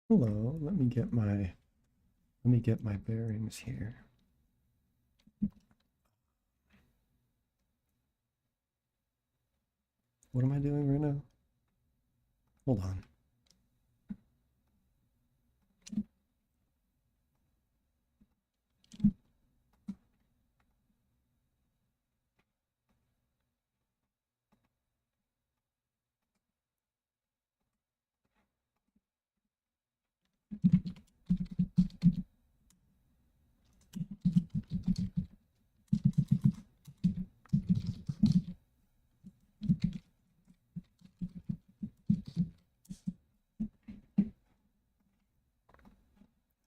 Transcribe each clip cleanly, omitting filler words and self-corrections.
Hello, let me get my bearings here. What am I doing right now? Hold on.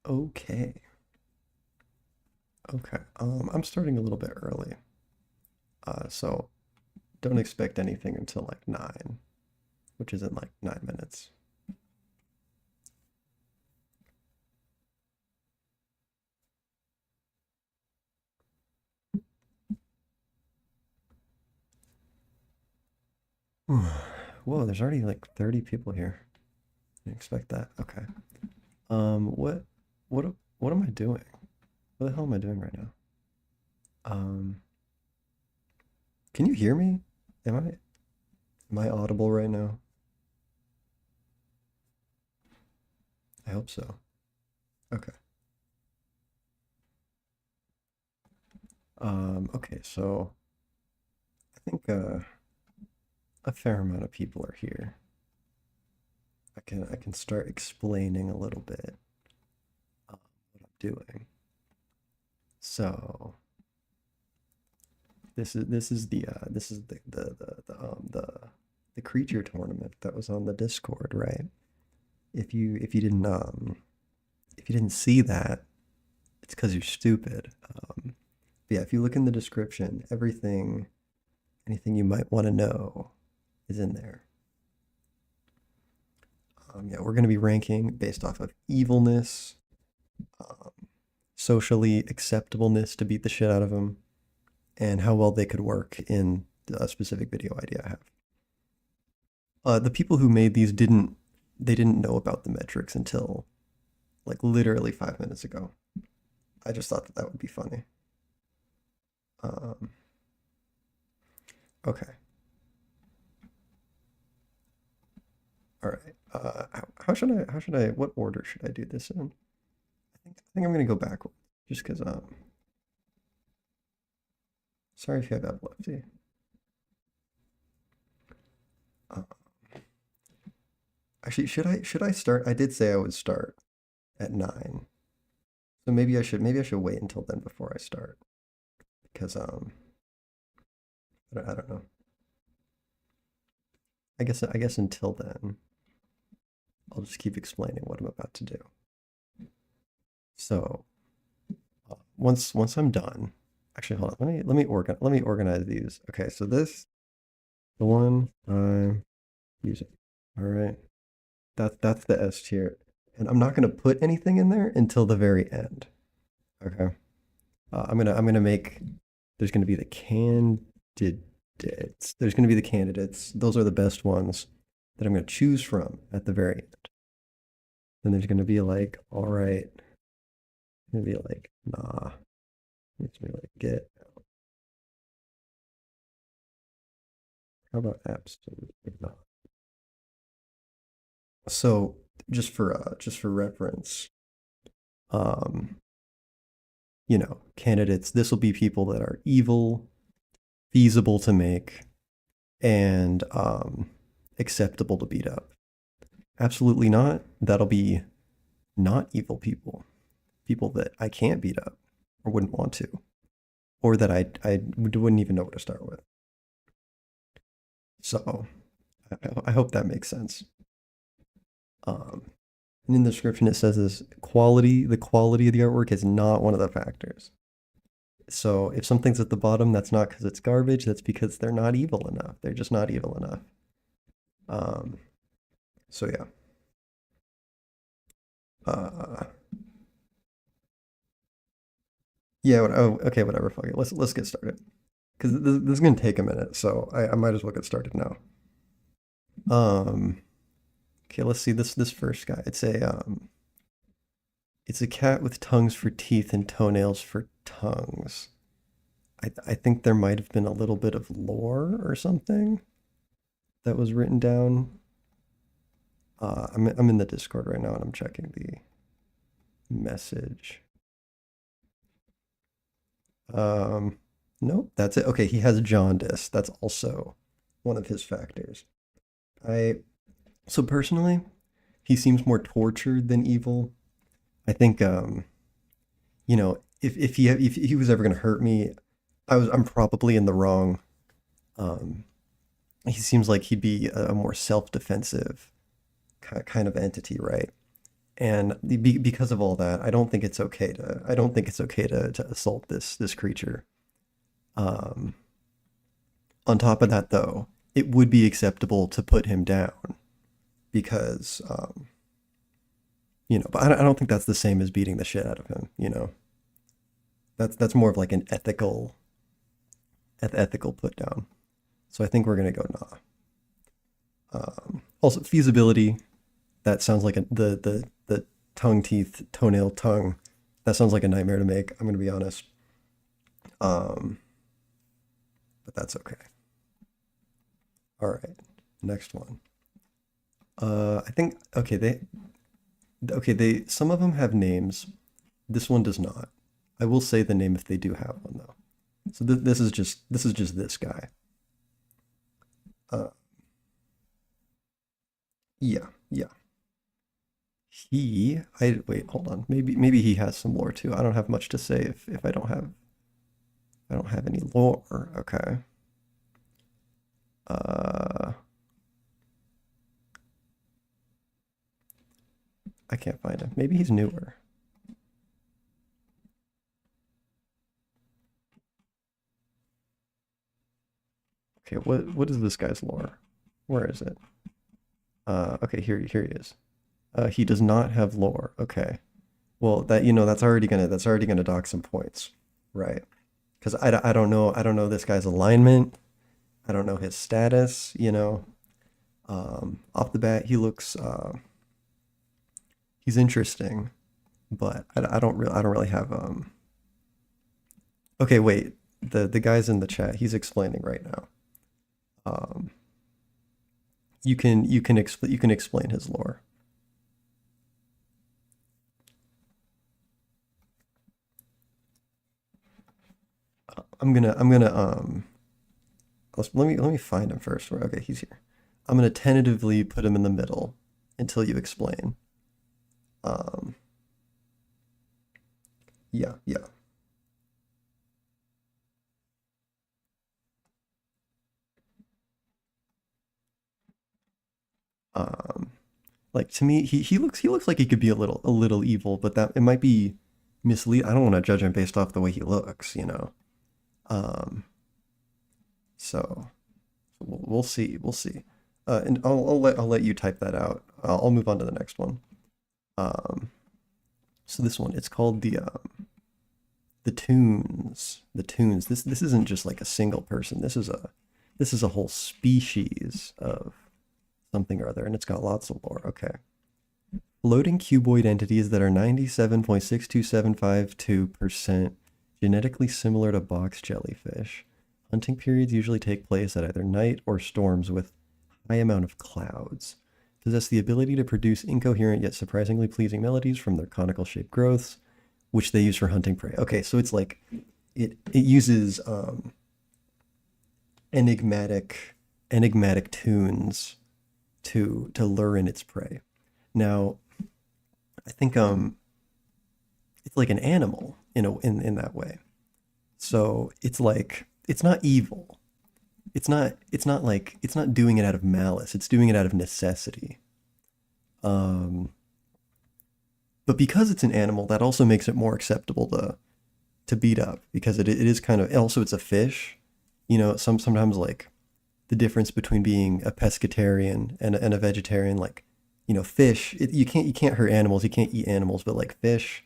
Okay. Okay. I'm starting a little bit early. So don't expect anything until like 9, which is in like 9 minutes. Whoa, there's already like 30 people here. Didn't expect that. Okay. What what what am I doing? What the hell am I doing right now? Um, can you hear me? Am I audible right now? I hope so. Okay. Okay, so I think a fair amount of people are here. I can start explaining a little bit what I'm doing. So this is the creature tournament that was on the Discord, right? If you didn't see that, it's because you're stupid. But yeah, if you look in the description, anything you might want to know is in there. Yeah, we're going to be ranking based off of evilness, um, socially acceptableness to beat the shit out of them, and how well they could work in a specific video idea I have. The people who made these didn't know about the metrics until like literally 5 minutes ago. I just thought that that would be funny. Um, okay, all right. What order should I do this in? I think I'm gonna go backward, just because. Sorry if you have epilepsy. Uh, Actually, should I start? I did say I would start at 9, so maybe I should wait until then before I start because I don't know. I guess until then, I'll just keep explaining what I'm about to do. So once I'm done, actually hold on. Let me organize these. Okay, so this the one I'm using. All right, that's the S tier, and I'm not gonna put anything in there until the very end. Okay. I'm gonna make. There's gonna be the candidates. There's gonna be the candidates. Those are the best ones that I'm gonna choose from at the very end. Then there's gonna be like, all right. Gonna be like, nah. It's gonna be like, get. How about absolutely not? So just for reference, um, candidates. This will be people that are evil, feasible to make, and acceptable to beat up. Absolutely not. That'll be not evil people, people that I can't beat up or wouldn't want to, or that I wouldn't even know where to start with. So I hope that makes sense. Um, and in the description it says this quality. The quality of the artwork is not one of the factors. So if something's at the bottom, that's not because it's garbage. That's because they're not evil enough. They're just not evil enough. Um, so yeah. Uh, yeah. Oh, okay. Whatever. Fuck it. Let's get started because this is gonna take a minute. So I might as well get started now. Um. Okay, let's see this first guy. It's a cat with tongues for teeth and toenails for tongues. I think there might have been a little bit of lore or something that was written down. I'm in the Discord right now and I'm checking the message. Um, nope, that's it. Okay, he has jaundice. That's also one of his factors. I so personally, he seems more tortured than evil. I think if he was ever gonna hurt me, I'm probably in the wrong. Um, he seems like he'd be a more self-defensive kind of entity, right? And because of all that, I don't think it's okay to assault this creature. Um, on top of that, though, it would be acceptable to put him down because but I don't think that's the same as beating the shit out of him. That's more of like an ethical put down. So I think we're gonna go nah. Also, feasibility. That sounds like the tongue, teeth, toenail, tongue. That sounds like a nightmare to make. I'm gonna be honest. Um, but that's okay. All right, next one. I think they some of them have names. This one does not. I will say the name if they do have one though. So this is just this guy. Uh, yeah, yeah. I wait, hold on. Maybe he has some lore too. I don't have much to say if I don't have any lore. Okay. Uh, I can't find him. Maybe he's newer. Okay, what is this guy's lore? Where is it? Okay, here he is. He does not have lore. Okay. Well, that's already gonna dock some points, right? Because I don't know this guy's alignment. I don't know his status. Off the bat, he's interesting, but I don't really have Okay, wait. The guy's in the chat. He's explaining right now. Um, you can explain his lore. I'm gonna let me find him first. Okay, he's here. I'm gonna tentatively put him in the middle until you explain. Um, yeah, yeah. Um, like to me, he looks like he could be a little evil, but that it might be mislead. I don't want to judge him based off the way he looks. Um, so we'll see, we'll see. And I'll let you type that out. I'll move on to the next one. Um, so this one, it's called the tunes. The tunes. This isn't just like a single person. This is a whole species of something or other, and it's got lots of lore. Okay. Floating cuboid entities that are 97.62752% genetically similar to box jellyfish. Hunting periods usually take place at either night or storms with high amount of clouds. Possess the ability to produce incoherent yet surprisingly pleasing melodies from their conical shaped growths, which they use for hunting prey. Okay, so it's like it uses enigmatic tunes to lure in its prey. Now, I think it's like an animal in that way. So it's like it's not evil. It's not doing it out of malice. It's doing it out of necessity. Um, but because it's an animal, that also makes it more acceptable to beat up because it is kind of also it's a fish. Sometimes like the difference between being a pescatarian and a vegetarian, like fish. You can't hurt animals. You can't eat animals, but like fish,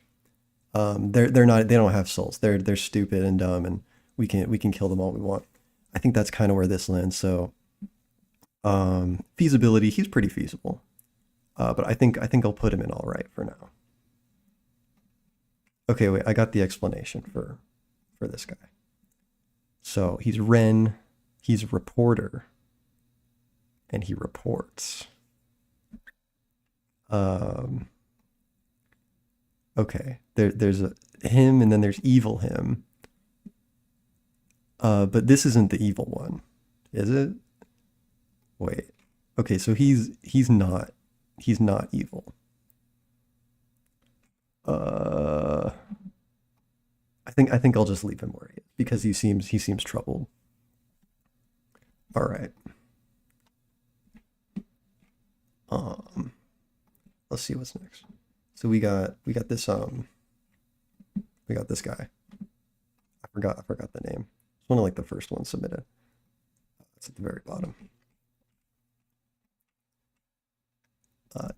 they don't have souls. They're stupid and dumb, and we can kill them all we want. I think that's kind of where this lands. So feasibility, he's pretty feasible. But I think I'll put him in all right for now. Okay, wait, I got the explanation for this guy. So he's Ren, he's a reporter, and he reports. Um, okay, there's a him, and then there's evil him. But this isn't the evil one, is it? Wait. Okay, so he's not evil. Uh, I think I'll just leave him where he is because he seems troubled. All right. Um, let's see what's next. So we got this guy. I forgot the name. It's one of like the first ones submitted. It's at the very bottom.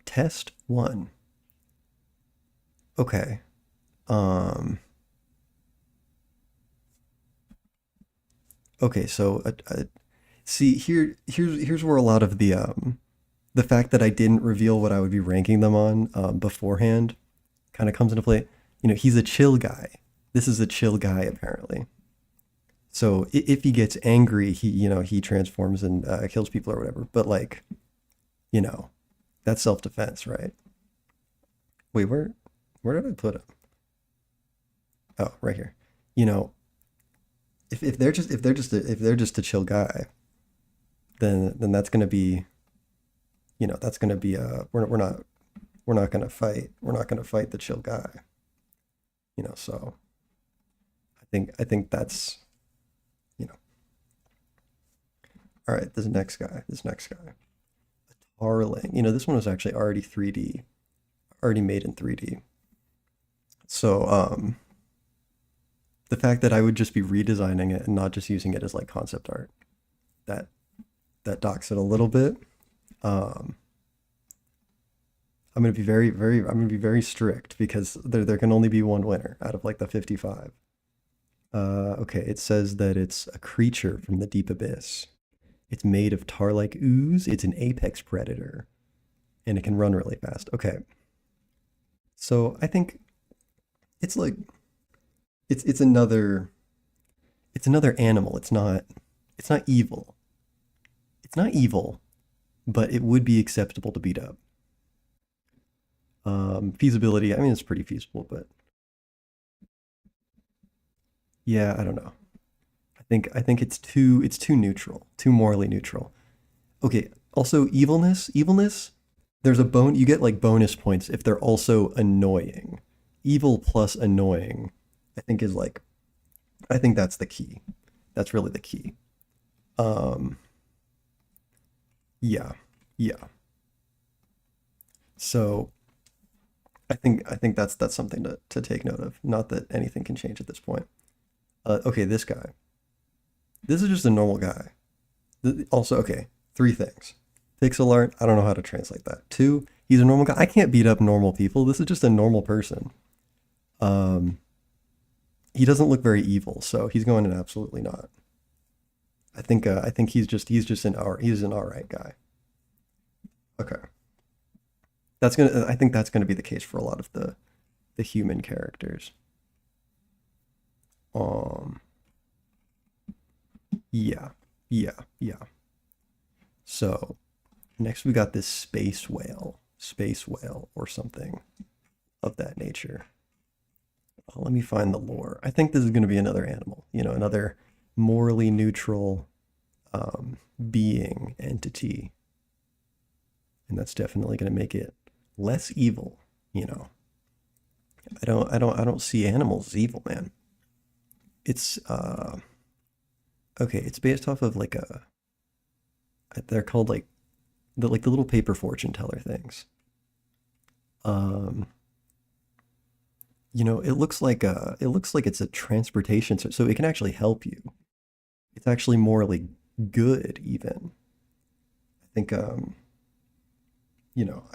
Test one. Okay. Um, okay, so see here's where a lot of the fact that I didn't reveal what I would be ranking them on beforehand kind of comes into play. He's a chill guy. This is a chill guy apparently. So if he gets angry, he transforms and kills people or whatever. But like, you know, that's self-defense, right? Wait, where did I put him? Oh, right here. You know, if they're just a chill guy, then that's gonna be that's gonna be we're not gonna fight the chill guy. So I think that's you know all right. This next guy, Tarling. This one was actually already 3D, already made in 3D. So the fact that I would just be redesigning it and not just using it as like concept art, that that docks it a little bit. Um, I'm gonna be very strict because there can only be one winner out of like the 55. Okay, it says that it's a creature from the deep abyss. It's made of tar-like ooze. It's an apex predator, and it can run really fast. Okay, so I think it's like it's another animal. It's not evil. It's not evil, but it would be acceptable to beat up. Feasibility. I mean, it's pretty feasible, but yeah, I don't know. I think it's too neutral, too morally neutral. Okay. Also, evilness. Evilness. There's a bone. You get like bonus points if they're also annoying. Evil plus annoying, I think is like. I think that's the key. That's really the key. Um. Yeah. Yeah. So I think that's something to take note of. Not that anything can change at this point. Okay, this guy. This is just a normal guy. Also, okay, three things. Pixel art, I don't know how to translate that. Two, he's a normal guy. I can't beat up normal people. This is just a normal person. Um, he doesn't look very evil, so he's going in absolutely not. I think he's an alright guy. Okay. I think that's gonna be the case for a lot of the human characters. Um, yeah, yeah. So next we got this space whale or something of that nature. Let me find the lore. I think this is going to be another animal, another morally neutral being entity, and that's definitely going to make it less evil. You know, I don't see animals as evil, man. It's okay. It's based off of like they're called like the little paper fortune teller things. Um, it looks like it's a transportation, so it can actually help you. It's actually morally good, even. I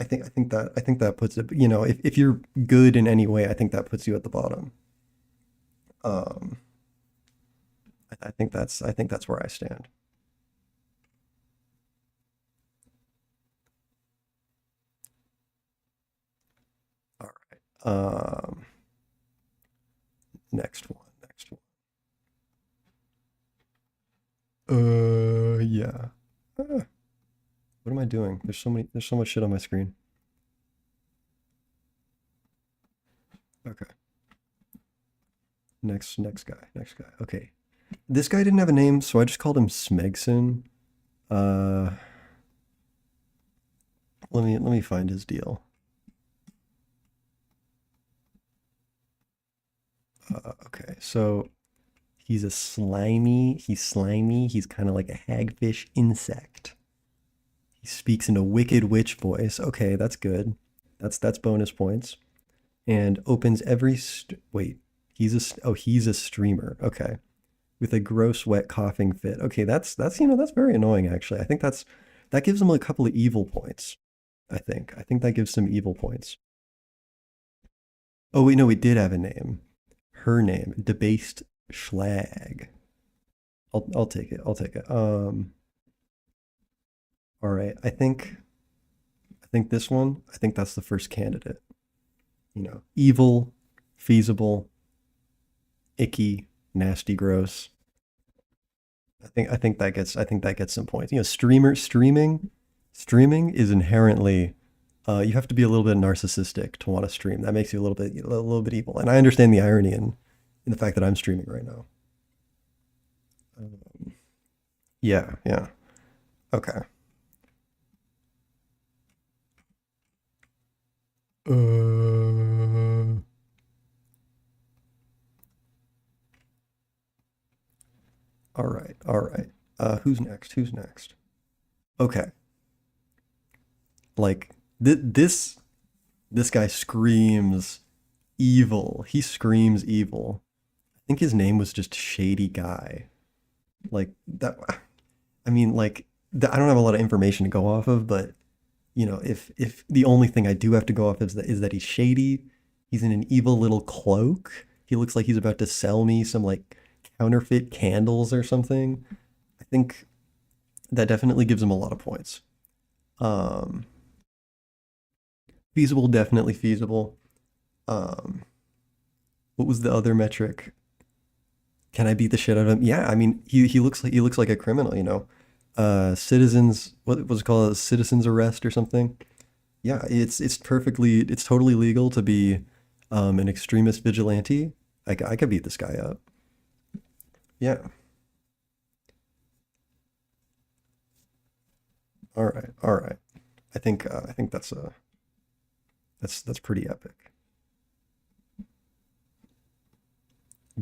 think I think that puts it. If you're good in any way, I think that puts you at the bottom. Um, I think that's where I stand. Um, next one, next one. Yeah. Ah, what am I doing? There's so much shit on my screen. Okay. Next guy, next guy. Okay. This guy didn't have a name, so I just called him Smegson. Uh, let me find his deal. Okay, so he's slimy, he's kind of like a hagfish insect. He speaks in a wicked witch voice. Okay, that's good. That's bonus points. And opens wait, he's a streamer. Okay. With a gross wet coughing fit. Okay, that's very annoying actually. I think that gives him a couple of evil points. I think that gives some evil points. Oh wait, no, we did have a name. Her name, debased schlag. I'll take it. I'll take it. All right. I think this one. I think that's the first candidate. Evil, feasible, icky, nasty, gross. I think that gets some points. Streaming is inherently you have to be a little bit narcissistic to want to stream. That makes you a little bit evil. And I understand the irony in the fact that I'm streaming right now. Um, yeah, yeah. Okay. Uh, all right, all right. Who's next? Who's next? Okay. Like this guy screams evil. He screams evil. I think his name was just Shady Guy. Like that. I mean, like I don't have a lot of information to go off of, but if the only thing I do have to go off is that he's shady. He's in an evil little cloak. He looks like he's about to sell me some like counterfeit candles or something. I think that definitely gives him a lot of points. Um, Feasible, definitely feasible. Um, what was the other metric? Can I beat the shit out of him? Yeah, I mean, he looks like a criminal, citizens, what was it called, citizens arrest or something. Yeah, it's totally legal to be an extremist vigilante. I could beat this guy up. Yeah. All right. All right. I think that's pretty epic.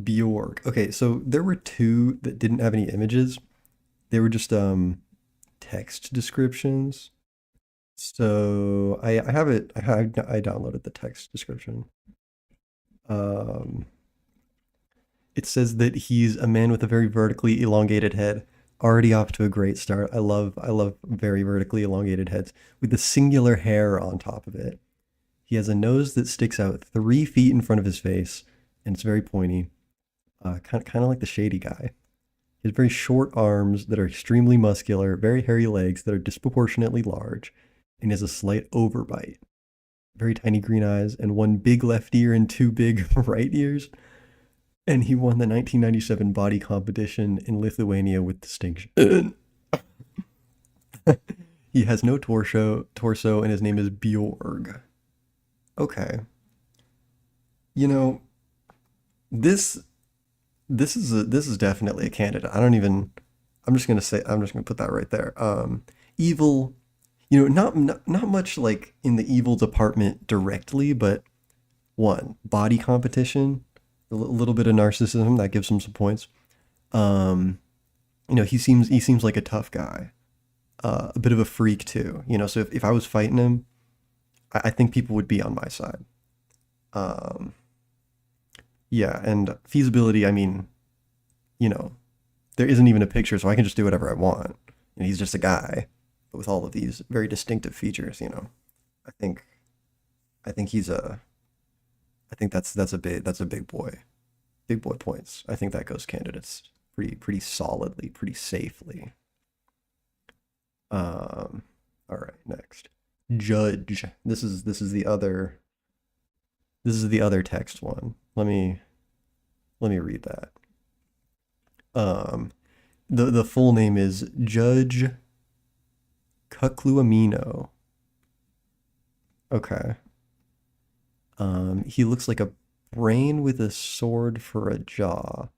Bjorg. Okay, so there were two that didn't have any images. They were just text descriptions. So I have it. I downloaded the text description. Um, it says that he's a man with a very vertically elongated head. Already off to a great start. I love very vertically elongated heads with the singular hair on top of it. He has a nose that sticks out 3 feet in front of his face, and it's very pointy. Kind of like the shady guy. He has very short arms that are extremely muscular, very hairy legs that are disproportionately large, and he has a slight overbite. Very tiny green eyes, and one big left ear and two big right ears. And he won the 1997 body competition in Lithuania with distinction. He has no torso, and his name is Bjorg. Okay, you know this this is definitely a candidate. I don't even. I'm just gonna put that right there. Evil. Not much like in the evil department directly, but one body competition, little bit of narcissism that gives him some points. Um, he seems like a tough guy, a bit of a freak too. So if I was fighting him, I think people would be on my side. Um, yeah, and feasibility. I mean, you know, there isn't even a picture, so I can just do whatever I want. He's just a guy with all of these very distinctive features. I think I think he's a I think that's a big boy. Big boy points. I think that goes candidates pretty solidly, pretty safely. All right, next. Judge. This is the other This is the other text one. Let me read that. Um, the full name is Judge Kukluamino. Okay. He looks like a brain with a sword for a jaw.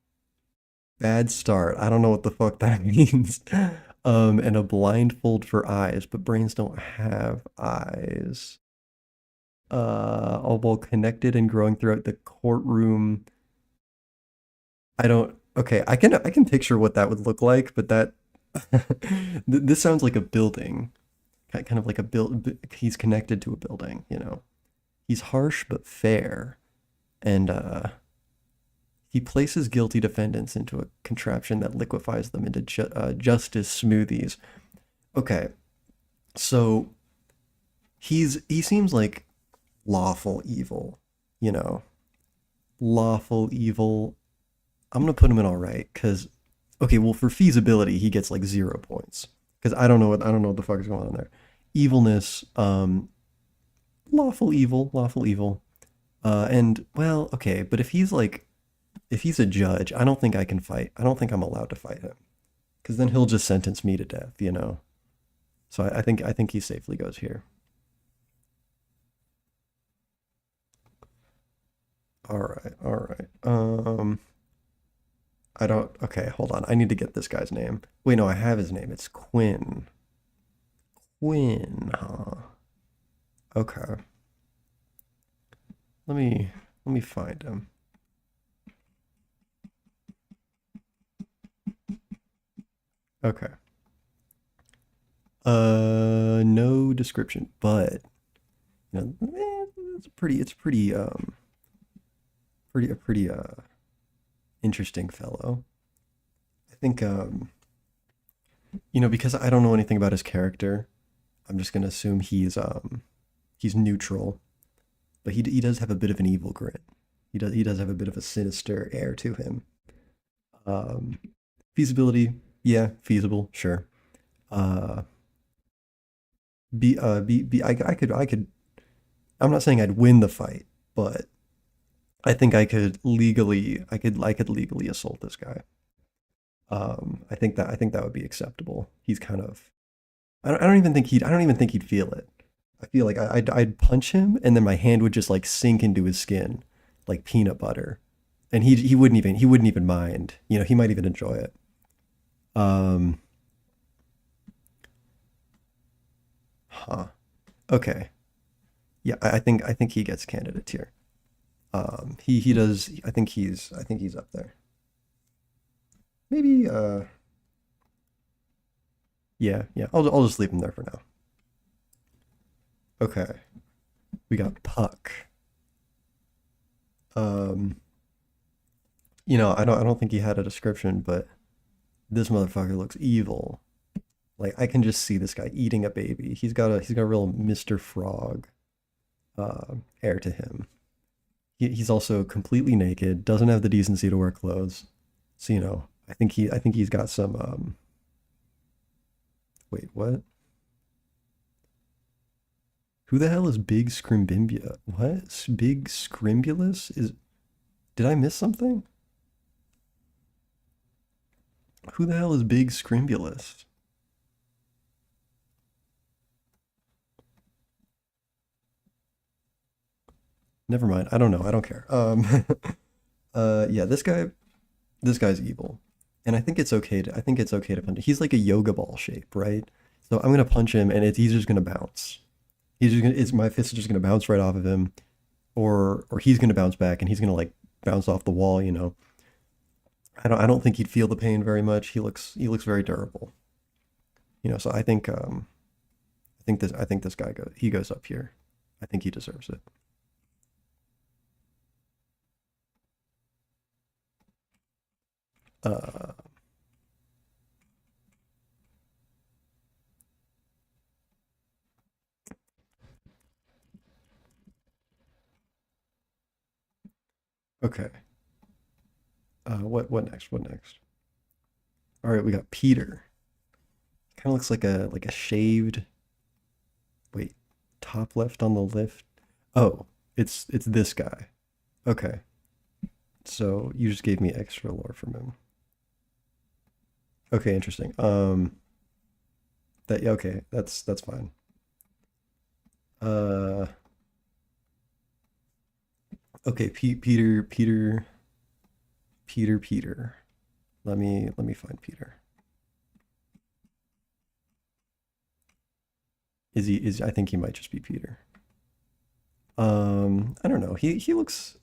Bad start. I don't know what the fuck that means. And a blindfold for eyes, but brains don't have eyes. All while connected and growing throughout the courtroom. I don't. Okay, I can picture what that would look like, but that this sounds like a building, kind of like a build. He's connected to a building, you know. He's harsh but fair, and he places guilty defendants into a contraption that liquefies them into justice smoothies. Okay, so he seems like lawful evil, you know, lawful evil. I'm gonna put him in all right because, okay, well for feasibility he gets like 0 points because I don't know what the fuck is going on there. Evilness, lawful evil, lawful evil, and well, okay, but if he's a judge, I don't think I can fight. I don't think I'm allowed to fight him because then he'll just sentence me to death, you know. So I think he safely goes here. All right, all right. I don't. Okay, hold on. I need to get this guy's name. Wait, no, I have his name. It's Quinn. Quinn, huh? Okay. Let me find him. Okay. No description, but you know, it's a pretty interesting fellow. I think because I don't know anything about his character, I'm just gonna assume he's neutral, but he does have a bit of an evil grin. He does have a bit of a sinister air to him. Um, Feasibility, yeah, feasible, sure. Uh, I could. I'm not saying I'd win the fight, but I could legally assault this guy. I think that would be acceptable. He's kind of. I don't even think he'd feel it. I feel like I'd punch him and then my hand would just like sink into his skin, like peanut butter, and he wouldn't even mind. You know, he might even enjoy it. Um, huh. Okay. Yeah, I think he gets candidate here. He does. I think he's up there. Maybe. Yeah, yeah. I'll just leave him there for now. Okay. We got Puck. Um, I don't think he had a description, but this motherfucker looks evil. Like I can just see this guy eating a baby. He's got a real Mr. Frog air to him. He's also completely naked, doesn't have the decency to wear clothes. So, I think he's got some wait, what? Who the hell is Big Scrimbimbia? What? Big Scrimbulus? Did I miss something? Who the hell is Big Scrimbulus? Never mind. I don't know. I don't care. Yeah, this guy's evil. And I think it's okay to punch. He's like a yoga ball shape, right? So I'm gonna punch him and he's just gonna bounce. My fist is just gonna bounce right off of him, or he's gonna bounce back and he's gonna like bounce off the wall, you know. I don't think he'd feel the pain very much. He looks very durable. So I think this guy goes up here. I think he deserves it. Uh okay. What next? What next? All right, we got Peter. Kind of looks like a shaved, wait, top left on the lift. Oh, It's this guy. Okay. So you just gave me extra lore from him. Okay, interesting. That yeah, okay, that's fine. Uh okay, Peter. Let me find Peter. Is I think he might just be Peter. I don't know. He looks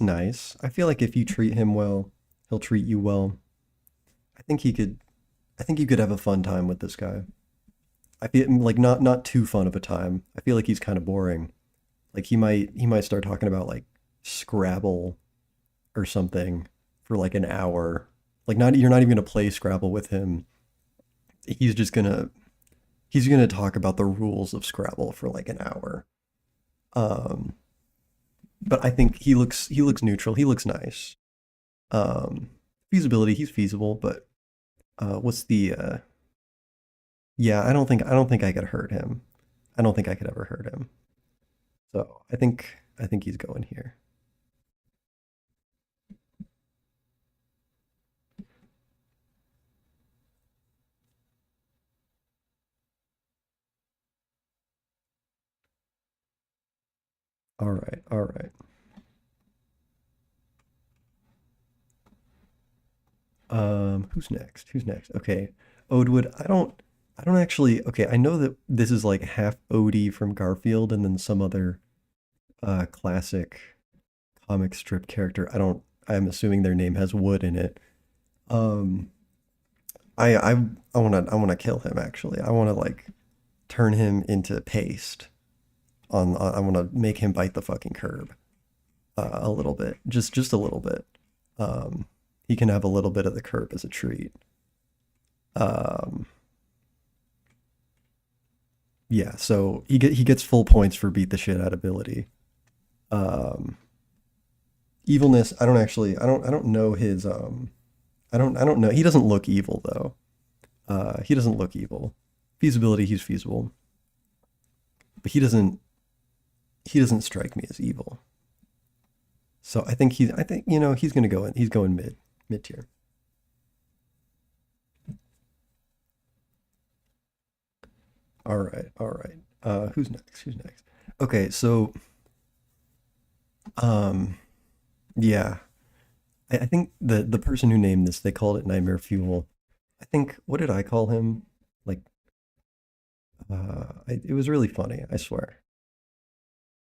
nice. I feel like if you treat him well, he'll treat you well. I think he could I think you could have a fun time with this guy. I feel like not too fun of a time. I feel like he's kind of boring. Like he might start talking about like Scrabble or something for like an hour. Like not you're not even gonna play Scrabble with him. He's just gonna he's gonna talk about the rules of Scrabble for like an hour. Um, but I think he looks neutral. He looks nice. Um, Feasibility, he's feasible, but what's the yeah, I don't think I could hurt him. I don't think I could ever hurt him. So I think he's going here. All right, all right. Who's next? Who's next? Okay. Odewood, I don't actually okay, I know that this is like half Odie from Garfield and then some other classic comic strip character. I'm assuming their name has wood in it. Um I wanna kill him actually. I wanna like turn him into paste I wanna make him bite the fucking curb a little bit. Just a little bit. He can have a little bit of the curb as a treat. Um yeah, so he gets full points for beat the shit out ability. Um Evilness, I don't know his I don't know. He doesn't look evil though. He doesn't look evil. Feasibility, he's feasible, but he doesn't strike me as evil. So I think he's gonna go in. He's going mid tier. All right, all right. Who's next? Who's next? Okay, so um, yeah, I think the person who named this they called it Nightmare Fuel. I think what did I call him? Like, it was really funny. I swear.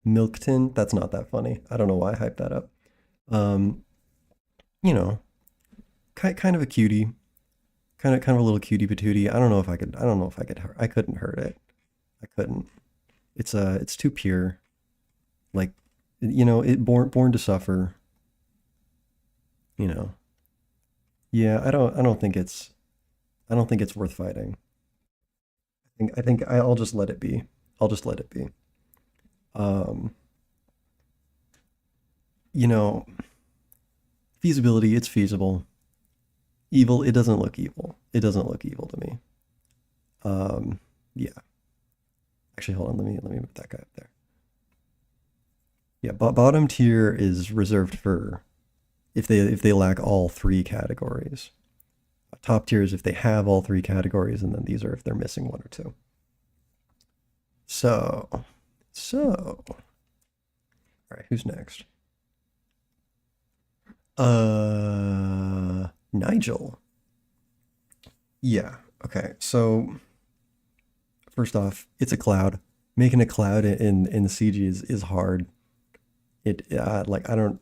Milkton. That's not that funny. I don't know why I hyped that up. Um, you know, kind of a cutie, kind of a little cutie patootie. I don't know if I could. I don't know if I could. I couldn't hurt it. I couldn't. It's too pure. Like, it born to suffer. You know. Yeah, I don't think it's worth fighting. I think I'll just let it be. I'll just let it be. Um, you know, Feasibility, it's feasible. Evil, it doesn't look evil. It doesn't look evil to me. Um, yeah. Actually, hold on. Let me put that guy up there. Yeah, bottom tier is reserved for if they lack all three categories. Top tier is if they have all three categories, and then these are if they're missing one or two. So, all right, who's next? Nigel. Yeah. Okay. So first off, it's a cloud. Making a cloud in CG is hard. It like I don't.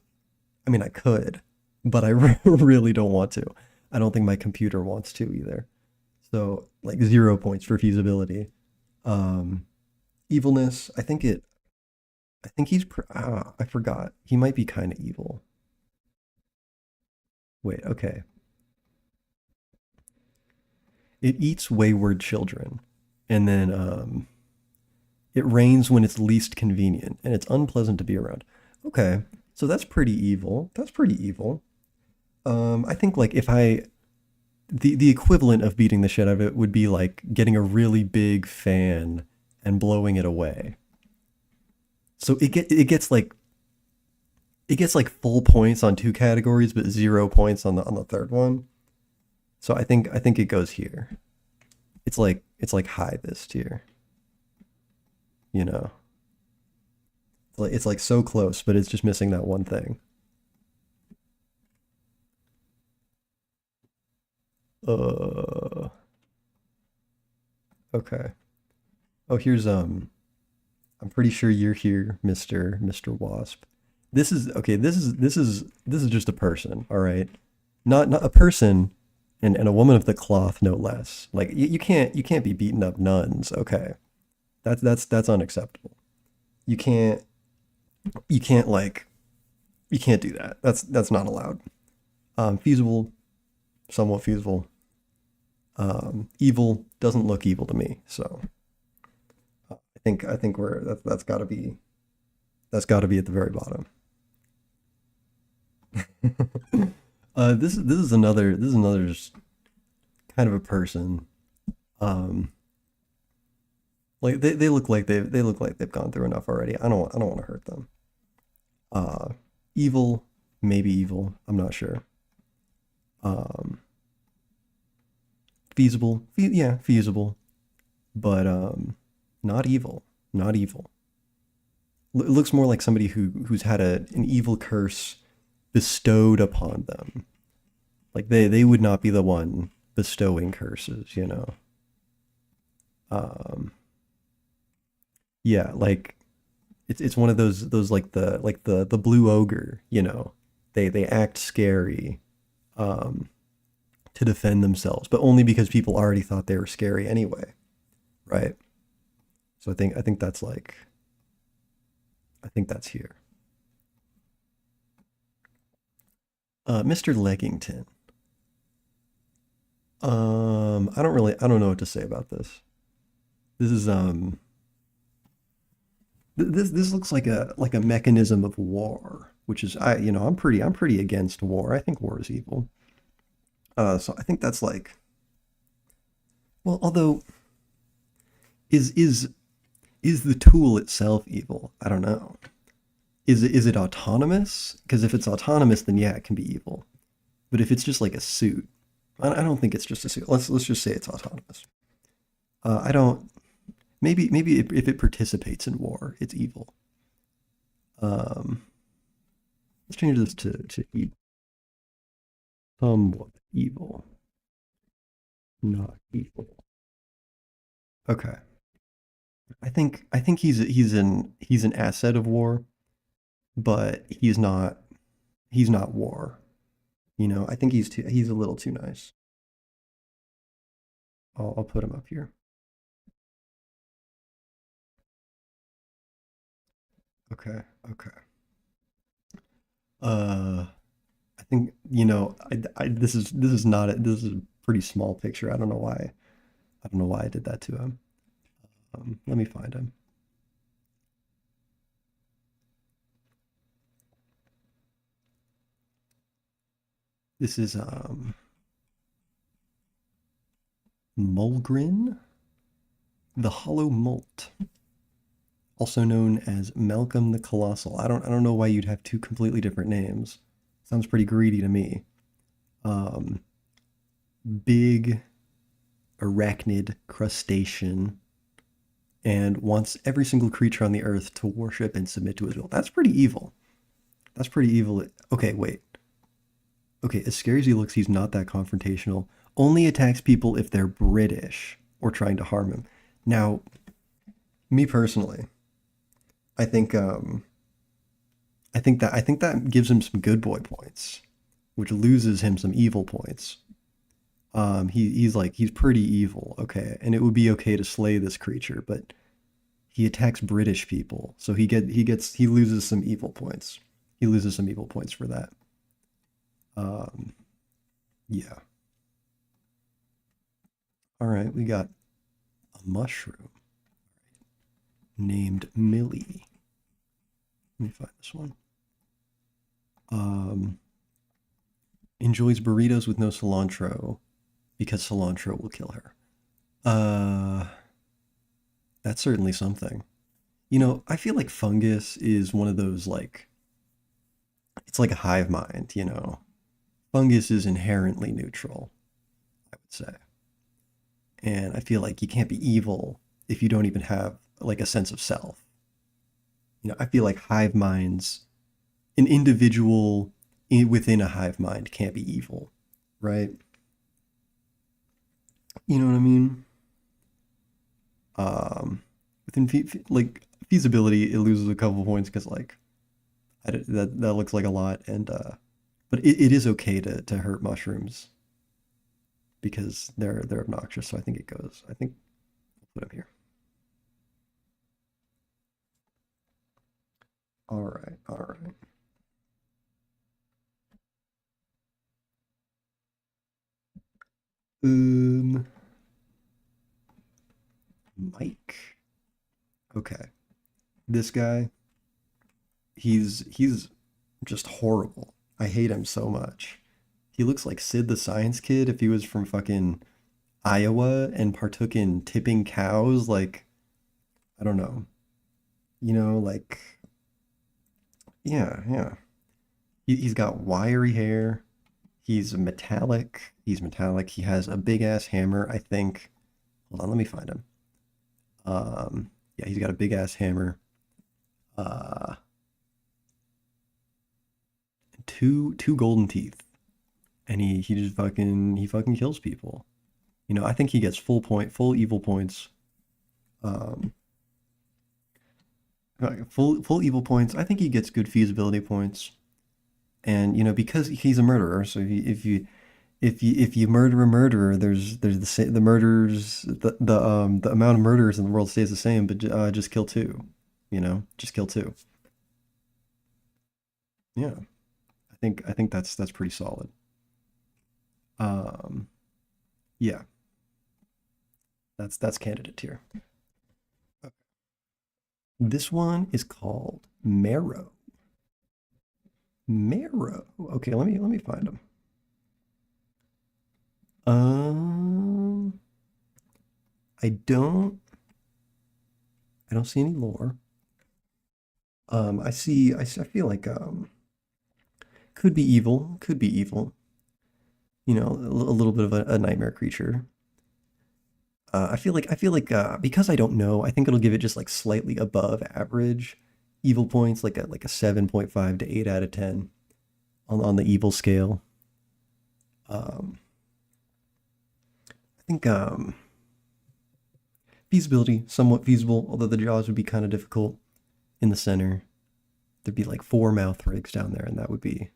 I mean, I could, but I really don't want to. I don't think my computer wants to either. So like 0 points for feasibility. Um, Evilness. I think I forgot. He might be kind of evil. Wait. Okay. It eats wayward children, and then it rains when it's least convenient, and it's unpleasant to be around. Okay. So that's pretty evil. That's pretty evil. I think like if I the equivalent of beating the shit out of it would be like getting a really big fan and blowing it away. So it gets like full points on two categories, but 0 points on the third one. So I think it goes here. It's like high this tier, you know. It's like so close, but it's just missing that one thing. Uh, okay. Oh, here's I'm pretty sure you're here, Mr. Wasp. This is okay, this is just a person, all right? Not a person and a woman of the cloth, no less. Like you can't be beating up nuns, okay? That's unacceptable. You can't you can't like you can't do that. That's not allowed. Feasible, somewhat feasible. Evil doesn't look evil to me, so I think that's got to be at the very bottom. This is another just kind of a person. Um, like they look like they look like they've gone through enough already. I don't want to hurt them. Uh, evil, maybe evil. I'm not sure. Um, feasible, yeah, feasible, but not evil, not evil. It looks more like somebody who's had an evil curse bestowed upon them. Like they would not be the one bestowing curses, you know. Um, yeah, like it's one of those like the blue ogre, you know. They act scary um to defend themselves, but only because people already thought they were scary anyway, right? So I think that's here. Mr. Leggington. I don't know what to say about this. This is this looks like a mechanism of war, which is I'm pretty against war. I think war is evil. So I think that's like, well, although is is is the tool itself evil? I don't know. Is it autonomous? Because if it's autonomous, then yeah, it can be evil. But if it's just like a suit, I don't think it's just a suit. Let's just say it's autonomous. I don't. Maybe if it participates in war, it's evil. Um, let's change this to somewhat evil, not evil. Okay. I think he's an asset of war, but he's not war. You know, I think he's a little too nice. I'll put him up here. Okay. Okay. Uh, I think this is not this is a pretty small picture. I don't know why I did that to him. Let me find him. This is Mulgrin, the Hollow Molt, also known as Malcolm the Colossal. I don't know why you'd have two completely different names. Sounds pretty greedy to me. Um, big arachnid crustacean and wants every single creature on the earth to worship and submit to his will. That's pretty evil. That's pretty evil. Okay, wait. Okay, as scary as he looks, he's not that confrontational. Only attacks people if they're British or trying to harm him. Now, me personally, I think I think that gives him some good boy points, which loses him some evil points. He's pretty evil, okay, and it would be okay to slay this creature, but he attacks British people, so he loses some evil points. He loses some evil points for that. Um, yeah. All right, we got a mushroom named Millie. Let me find this one. Um, enjoys burritos with no cilantro because cilantro will kill her. Uh, that's certainly something. I feel like fungus is one of those like it's like a hive mind. Fungus is inherently neutral, I would say. And I feel like you can't be evil if you don't even have like a sense of self. I feel like hive minds, an individual within a hive mind can't be evil, right? You know what I mean? Um, within like feasibility, it loses a couple points because like that looks like a lot, and but it is okay to hurt mushrooms because they're obnoxious. So I think it goes. I think I'll put them here. All right, all right. Um, Mike. Okay, this guy, he's just horrible. I hate him so much. He looks like Sid the Science Kid if he was from fucking Iowa and partook in tipping cows. Like, I don't know. Like, yeah, yeah. He's got wiry hair. He's metallic. He's metallic. He has a big ass hammer, I think. Hold on, let me find him. Yeah, he's got a big ass hammer. Uh, two golden teeth, and he just fucking kills people. I think he gets full evil points. Um, full evil points. I think he gets good feasibility points. And because he's a murderer, so if you murder a murderer, there's the murders the amount of murderers in the world stays the same, but just kill two, just kill two. Yeah, I think that's pretty solid. Um, yeah, that's candidate tier. This one is called Marrow. Marrow. Okay, let me find them. Um, I don't I don't see any lore. I feel like could be evil, could be evil. A little bit of a nightmare creature. I feel like because I don't know, I think it'll give it just like slightly above average evil points, like a 7.5 to 8 out of 10 on the evil scale. Um, I think feasibility somewhat feasible, although the jaws would be kind of difficult in the center. There'd be like four mouth rigs down there, and that would be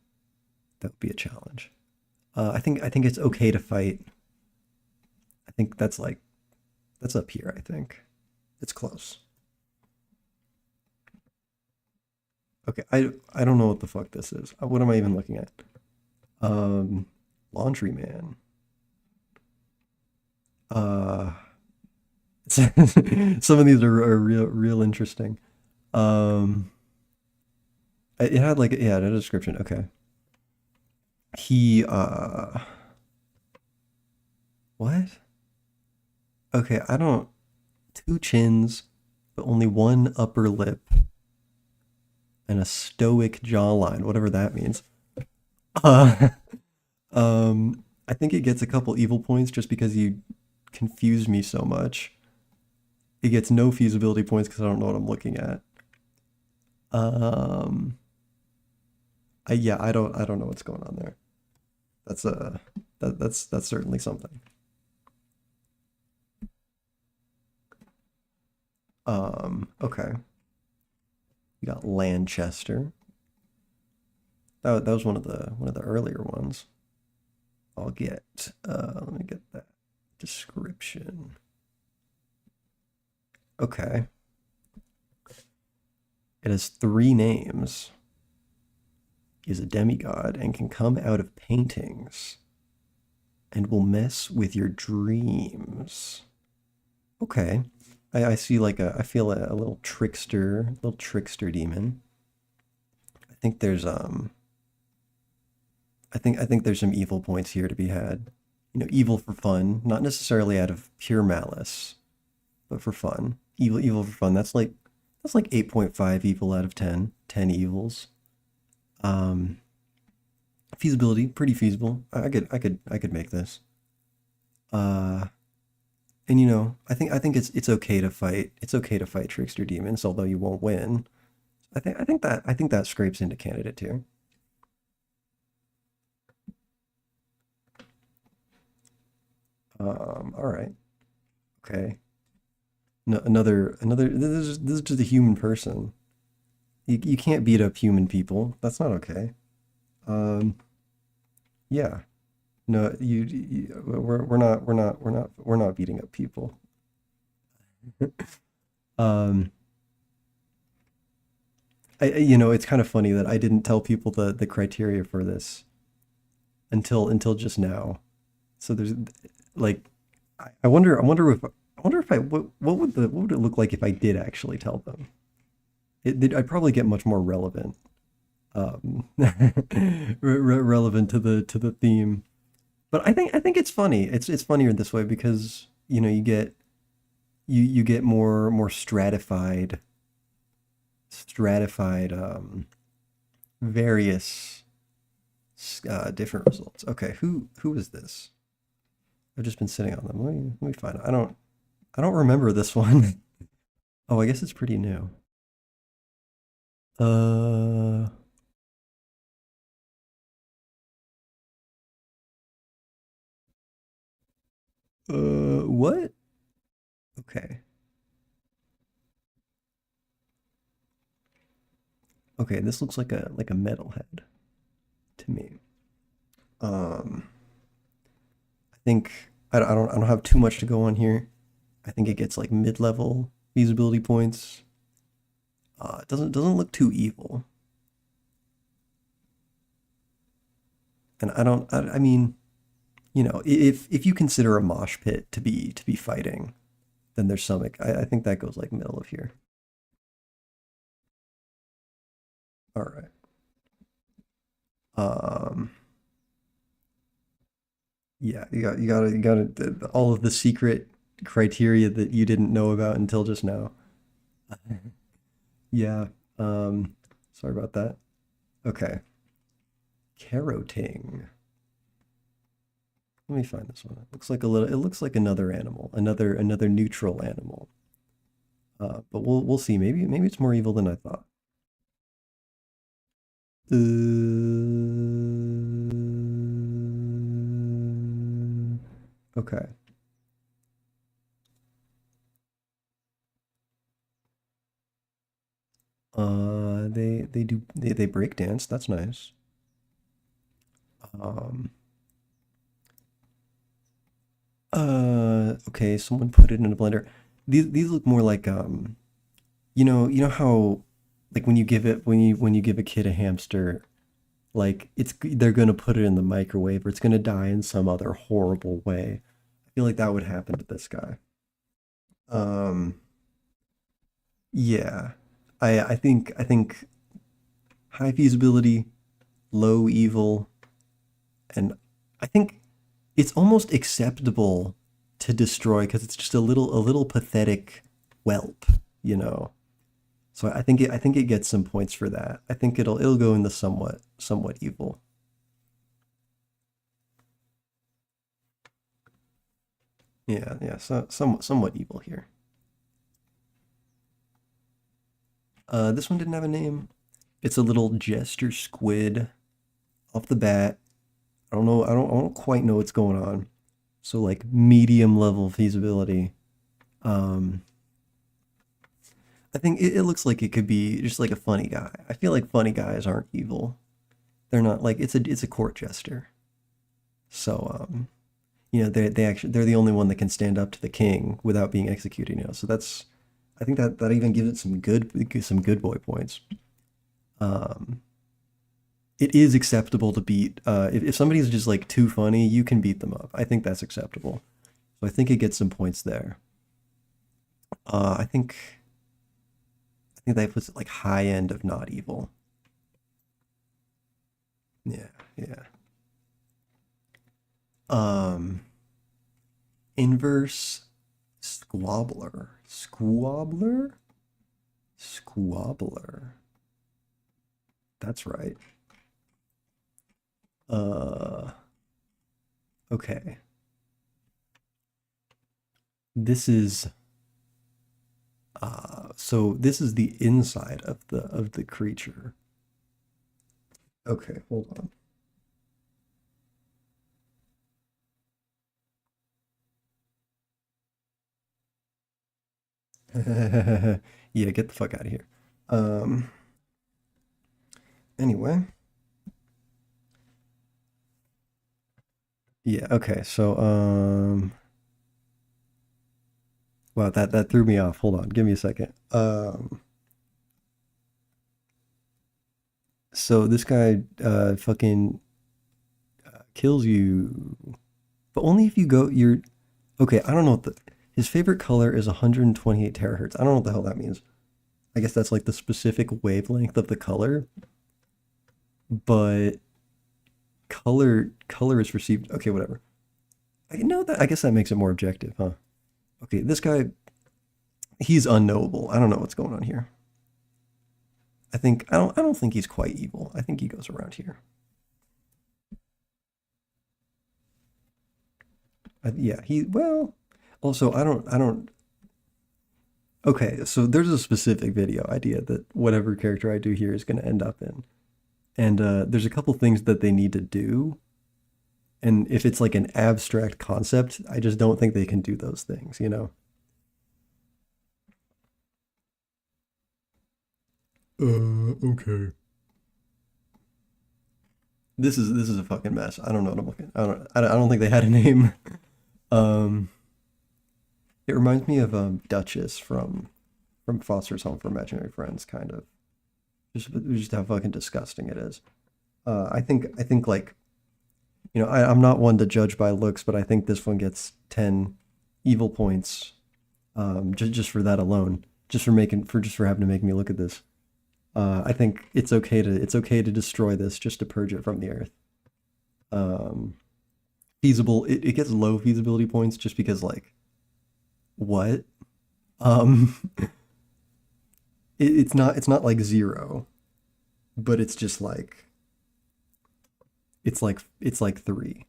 a challenge. I think it's okay to fight. I think that's up here. I think it's close. Okay, I don't know what the fuck this is. What am I even looking at? Um, Laundryman. Uh, some of these are real interesting. Um, it had like yeah, a description. Okay, he what? Okay, I don't two chins, but only one upper lip and a stoic jawline, whatever that means. Uh, I think it gets a couple evil points just because you confused me so much. It gets no feasibility points because I don't know what I'm looking at. Um, yeah, I don't know what's going on there. That's that's certainly something. Okay, we got Lanchester. That was one of the earlier ones. I'll get let me get that description. Okay, it has three names. Is a demigod and can come out of paintings and will mess with your dreams. Okay. I see like I feel a little trickster demon. I think there's I think there's some evil points here to be had. Evil for fun, not necessarily out of pure malice, but for fun. Evil for fun. That's like 8.5 evil out of 10. 10 evils. Um, Feasibility, pretty feasible. I could make this. Uh, and I think it's okay to fight. It's okay to fight trickster demons, although you won't win. I think that scrapes into candidate tier. All right. Okay. No, another. This is just a human person. You can't beat up human people. That's not okay. Um, yeah. No, we're not beating up people. Um, it's kind of funny that I didn't tell people the criteria for this until just now. So there's like, I wonder if what would it look like if I did actually tell them? I'd probably get much more relevant, relevant to the theme. But I think it's funny. It's funnier this way because you get more stratified various different results. Okay, who is this? I've just been sitting on them. Let me find it. I don't remember this one. Oh, I guess it's pretty new. Uh, what? Okay. Okay, this looks like a metalhead to me. Um, I think I don't have too much to go on here. I think it gets like mid-level feasibility points. It doesn't look too evil, and I mean, if you consider a mosh pit to be fighting, then there's some. I think that goes like middle of here. All right. Um, yeah, you got all of the secret criteria that you didn't know about until just now. Yeah. Sorry about that. Okay. Carroting. Let me find this one. It looks like a little. It looks like another animal, another neutral animal. But we'll see. Maybe it's more evil than I thought. Okay. They break dance. That's nice. Um. Okay. Someone put it in a blender. These look more like you know how like when you give a kid a hamster, like they're gonna put it in the microwave or it's gonna die in some other horrible way. I feel like that would happen to this guy. Um, yeah. I think high feasibility, low evil, and I think it's almost acceptable to destroy because it's just a little pathetic whelp, you know. So I think it gets some points for that. I think it'll go in the somewhat evil. Yeah, yeah, so somewhat evil here. This one didn't have a name. It's a little jester squid off the bat. I don't quite know what's going on. So like medium level feasibility. Um, I think it looks like it could be just like a funny guy. I feel like funny guys aren't evil. They're not like it's a court jester. So they're the only one that can stand up to the king without being executed. So I think that even gives it some good boy points. Um, it is acceptable to beat. If somebody's just like too funny, you can beat them up. I think that's acceptable. So I think it gets some points there. I think that puts it like high end of not evil. Yeah, yeah. Um, Inverse squabbler, Squabbler. That's right. Uh, okay. This is so this is the inside of the creature. Okay, hold on. Yeah, get the fuck out of here. Um, anyway, yeah, okay. So, wow, that threw me off. Hold on, give me a second. So this guy fucking kills you, but only if you go you're okay, I don't know what the his favorite color is 128 terahertz. I don't know what the hell that means. I guess that's like the specific wavelength of the color, but color is received. Okay, whatever. I know that. I guess that makes it more objective, huh? Okay, this guy, he's unknowable. I don't know what's going on here. I don't think he's quite evil. I think he goes around here. Yeah, he well. Also, I don't. Okay, so there's a specific video idea that whatever character I do here is going to end up in, and there's a couple things that they need to do. And if it's like an abstract concept, I just don't think they can do those things, you know? Okay. This is a fucking mess. I don't know what I'm looking. I don't think they had a name. Um, it reminds me of Duchess from Foster's Home for Imaginary Friends, kind of. Just how fucking disgusting it is. I think like I'm not one to judge by looks, but I think this one gets 10 evil points. Just for that alone, just for having to make me look at this. I think it's okay to destroy this just to purge it from the earth. Um, it gets low feasibility points just because like what? Um, it's not like zero, but it's just like it's like three.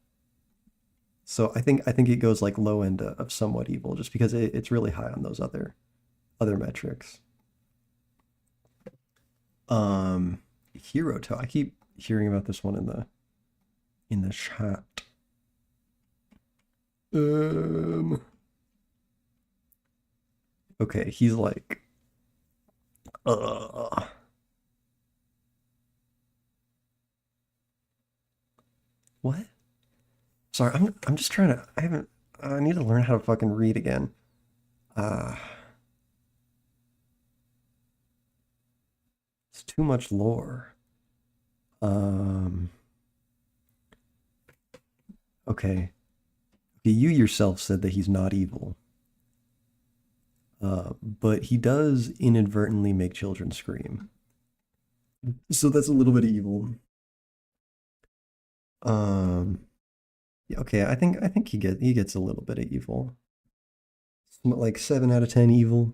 So I think it goes like low end of somewhat evil just because it's really high on those other metrics. Um, Hero Toe. I keep hearing about this one in the chat. Um, okay, he's like, uh, what? Sorry, I'm just trying to. I haven't. I need to learn how to fucking read again. Uh, it's too much lore. Um, okay. Okay, you yourself said that he's not evil. But he does inadvertently make children scream. So that's a little bit of evil. Um, yeah, okay, I think he gets a little bit of evil. Like 7 out of 10 evil,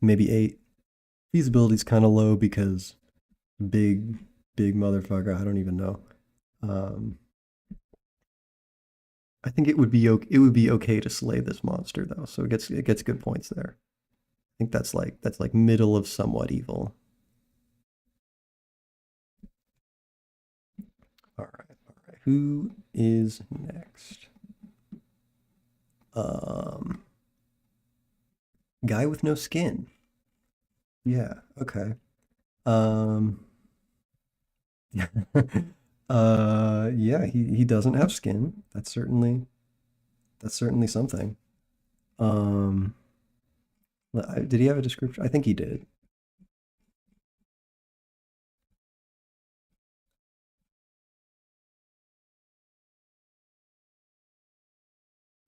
maybe 8. Feasibility's kind of low because big big motherfucker. I don't even know. Um, I think it would be okay to slay this monster though, so it gets good points there. I think that's like middle of somewhat evil. All right. Who is next? Um, guy with no skin. Yeah. Okay. Um, yeah. He doesn't have skin. That's certainly something. Um, did he have a description? I think he did.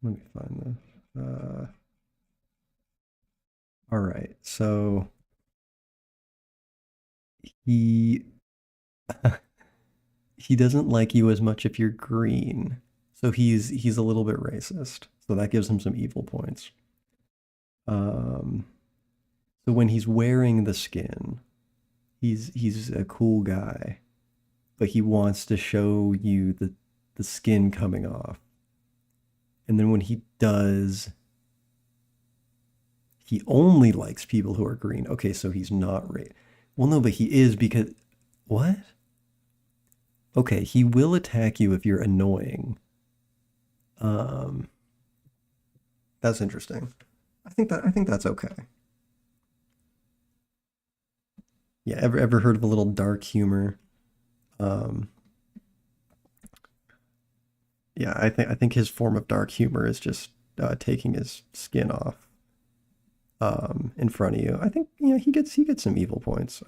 Let me find this. All right. So he he doesn't like you as much if you're green. So he's a little bit racist. So that gives him some evil points. Um, So when he's wearing the skin, he's a cool guy, but he wants to show you the skin coming off. And then when he does, he only likes people who are green. Okay, so he's not right. Well, no, but he is because what? Okay, he will attack you if you're annoying. Um, that's interesting. I think that's okay. Yeah, ever heard of a little dark humor? Um, yeah, I think his form of dark humor is just taking his skin off in front of you. I think yeah, he gets some evil points.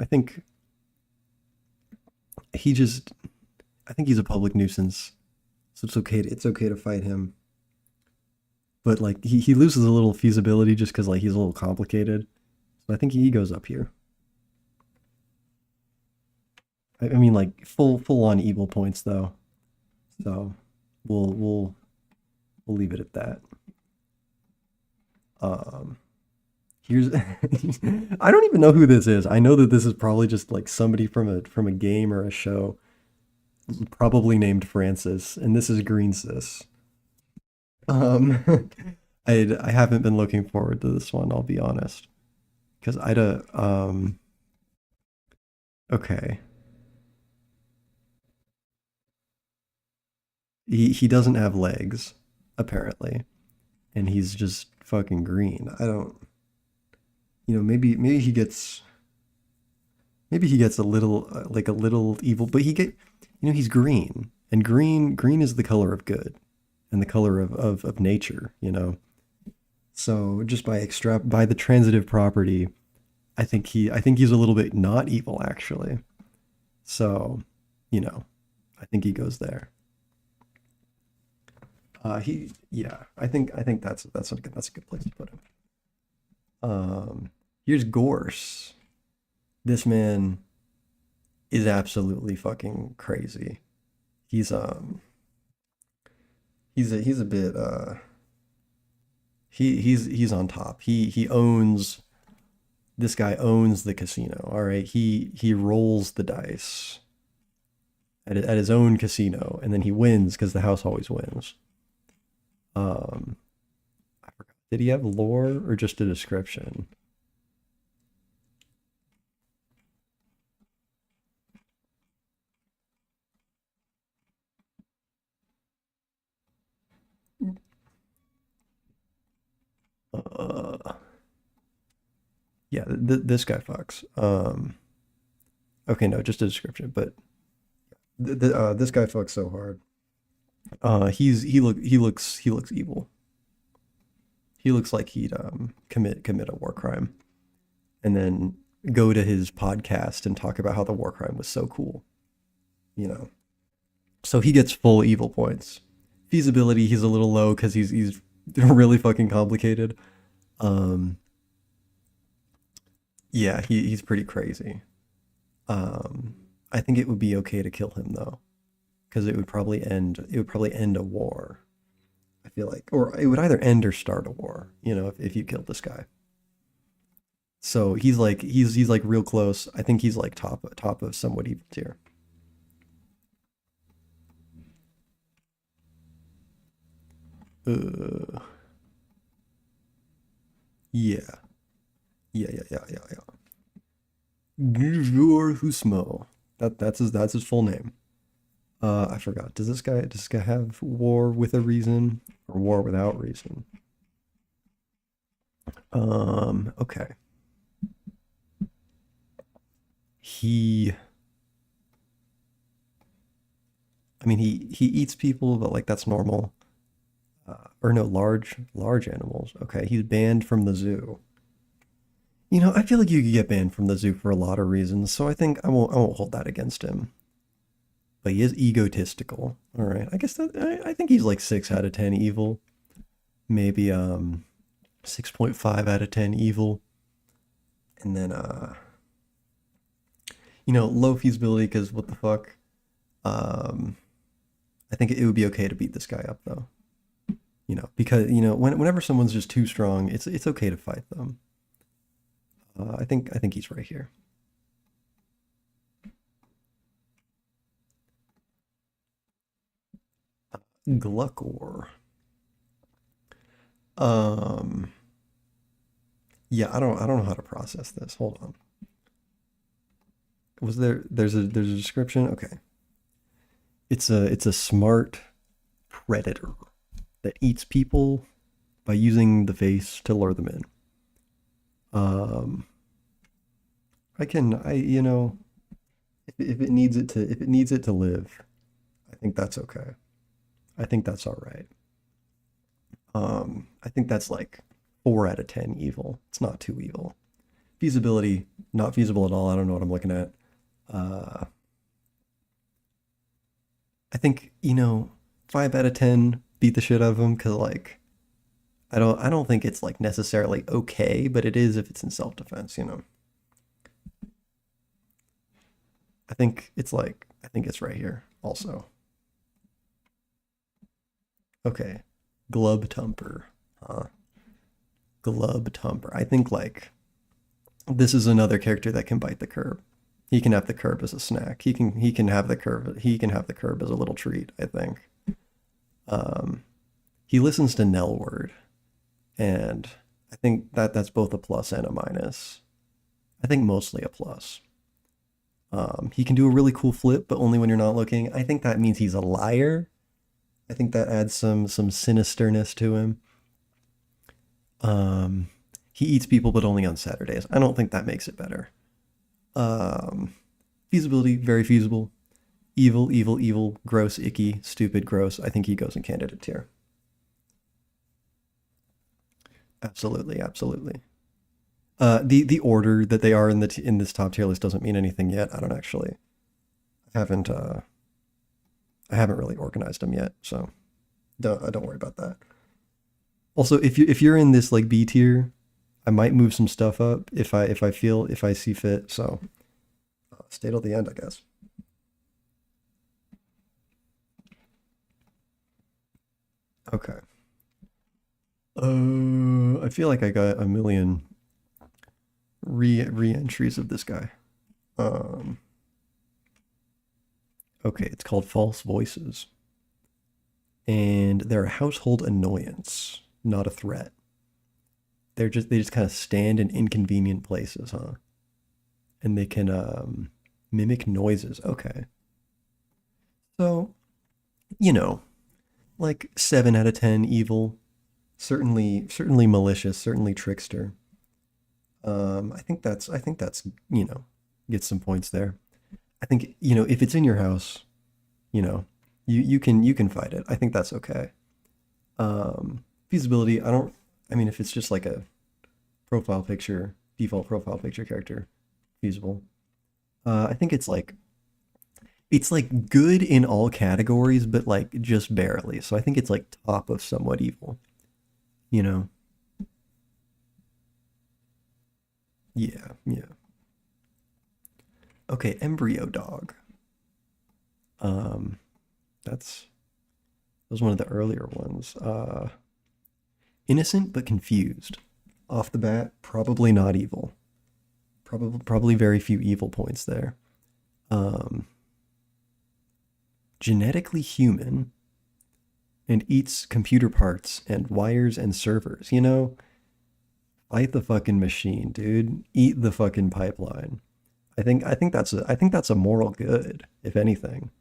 He just I think he's a public nuisance, so it's okay to fight him. But like he loses a little feasibility just because like he's a little complicated. So I think he goes up here. I mean like full on evil points though. So we'll we'll we'll leave it at that. Um, here's I don't even know who this is. I know that this is probably just like somebody from a game or a show, probably named Francis, and this is Green Sis. Um, I haven't been looking forward to this one. I'll be honest, because okay, he doesn't have legs apparently, and he's just fucking green. I don't, maybe he gets a little like a little evil, but he's green, and green is the color of good and the color of nature. So just by the transitive property, I think he's a little bit not evil actually. So, you know, I think he goes there. Yeah, I think that's a good place to put him. Here's Gorse. This man is absolutely fucking crazy. He's he's a bit he's on top. This guy owns the casino. All right, he rolls the dice at his own casino, and then he wins because the house always wins. Um, I forgot. Did he have lore or just a description? Uh, yeah, this guy fucks. Okay, no, just a description, but this guy fucks so hard. He looks evil. He looks like he'd commit a war crime, and then go to his podcast and talk about how the war crime was so cool. You know, so he gets full evil points. Feasibility, he's a little low because he's really fucking complicated. Um, yeah, he's pretty crazy. Um, I think it would be okay to kill him though, because it would probably end a war. I feel like, or it would either end or start a war. If you killed this guy. So he's like real close. I think he's like top of somewhat evil tier. Uh, yeah, yeah. Gvur Husmo. That's his full name. I forgot. Does this guy have war with a reason or war without reason? Okay. He, I mean, he eats people, but like that's normal. Or no, large animals. Okay, he's banned from the zoo. I feel like you could get banned from the zoo for a lot of reasons, so I won't hold that against him. But he is egotistical. All right, I guess I think he's like 6 out of 10 evil, maybe 6.5 out of 10 evil, and then low feasibility because what the fuck. Um, I think it would be okay to beat this guy up though. Because whenever someone's just too strong, it's okay to fight them. I think he's right here. Gluckor. Um, yeah, I don't know how to process this. Hold on. There's a description? Okay. It's a smart predator that eats people by using the face to lure them in. Um, if it needs it to live, I think that's okay. I think that's all right. I think that's like 4 out of 10 evil. It's not too evil. Feasibility, not feasible at all. I don't know what I'm looking at. Uh, I think 5 out of 10 beat the shit out of him because like I don't think it's like necessarily okay, but it is if it's in self defense. I think it's right here also. Okay, Glubtumper. Huh. Glubtumper. I think like this is another character that can bite the curb. He can have the curb as a snack. He can have the curb as a little treat, I think. Um he listens to Nell word, and I think that's both a plus and a minus. I think mostly a plus. He can do a really cool flip, but only when you're not looking. I think that means he's a liar. I think that adds some sinisterness to him. Um, he eats people, but only on Saturdays. I don't think that makes it better. Um, Feasibility, very feasible. Evil, evil, evil, gross, icky, stupid, gross. I think he goes in candidate tier. Absolutely, absolutely. The order that they are in this top tier list doesn't mean anything yet. I don't actually I haven't I haven't really organized them yet, so don't worry about that. Also, if you're in this like B tier, I might move some stuff up if I see fit. So stay till the end, I guess. Okay. I feel like I got a million re-entries of this guy. Um, okay, it's called False Voices, and they're a household annoyance, not a threat. They just kind of stand in inconvenient places, huh? And they can mimic noises. Okay, so you know, like 7 out of 10 evil, certainly malicious, certainly trickster. I think that's get some points there. I think if it's in your house, you know, you can fight it. I think that's okay. Feasibility, I don't. I mean, if it's just like a profile picture, default profile picture character, feasible. I think it's like good in all categories, but like just barely. So I think it's like top of somewhat evil. You know? Yeah, yeah. Okay, embryo dog. Um, that's that was one of the earlier ones. Innocent but confused. Off the bat, probably not evil. Probably very few evil points there. Um, Genetically human and eats computer parts and wires and servers. Fight the fucking machine, dude. Eat the fucking pipeline. I think that's a moral good, if anything.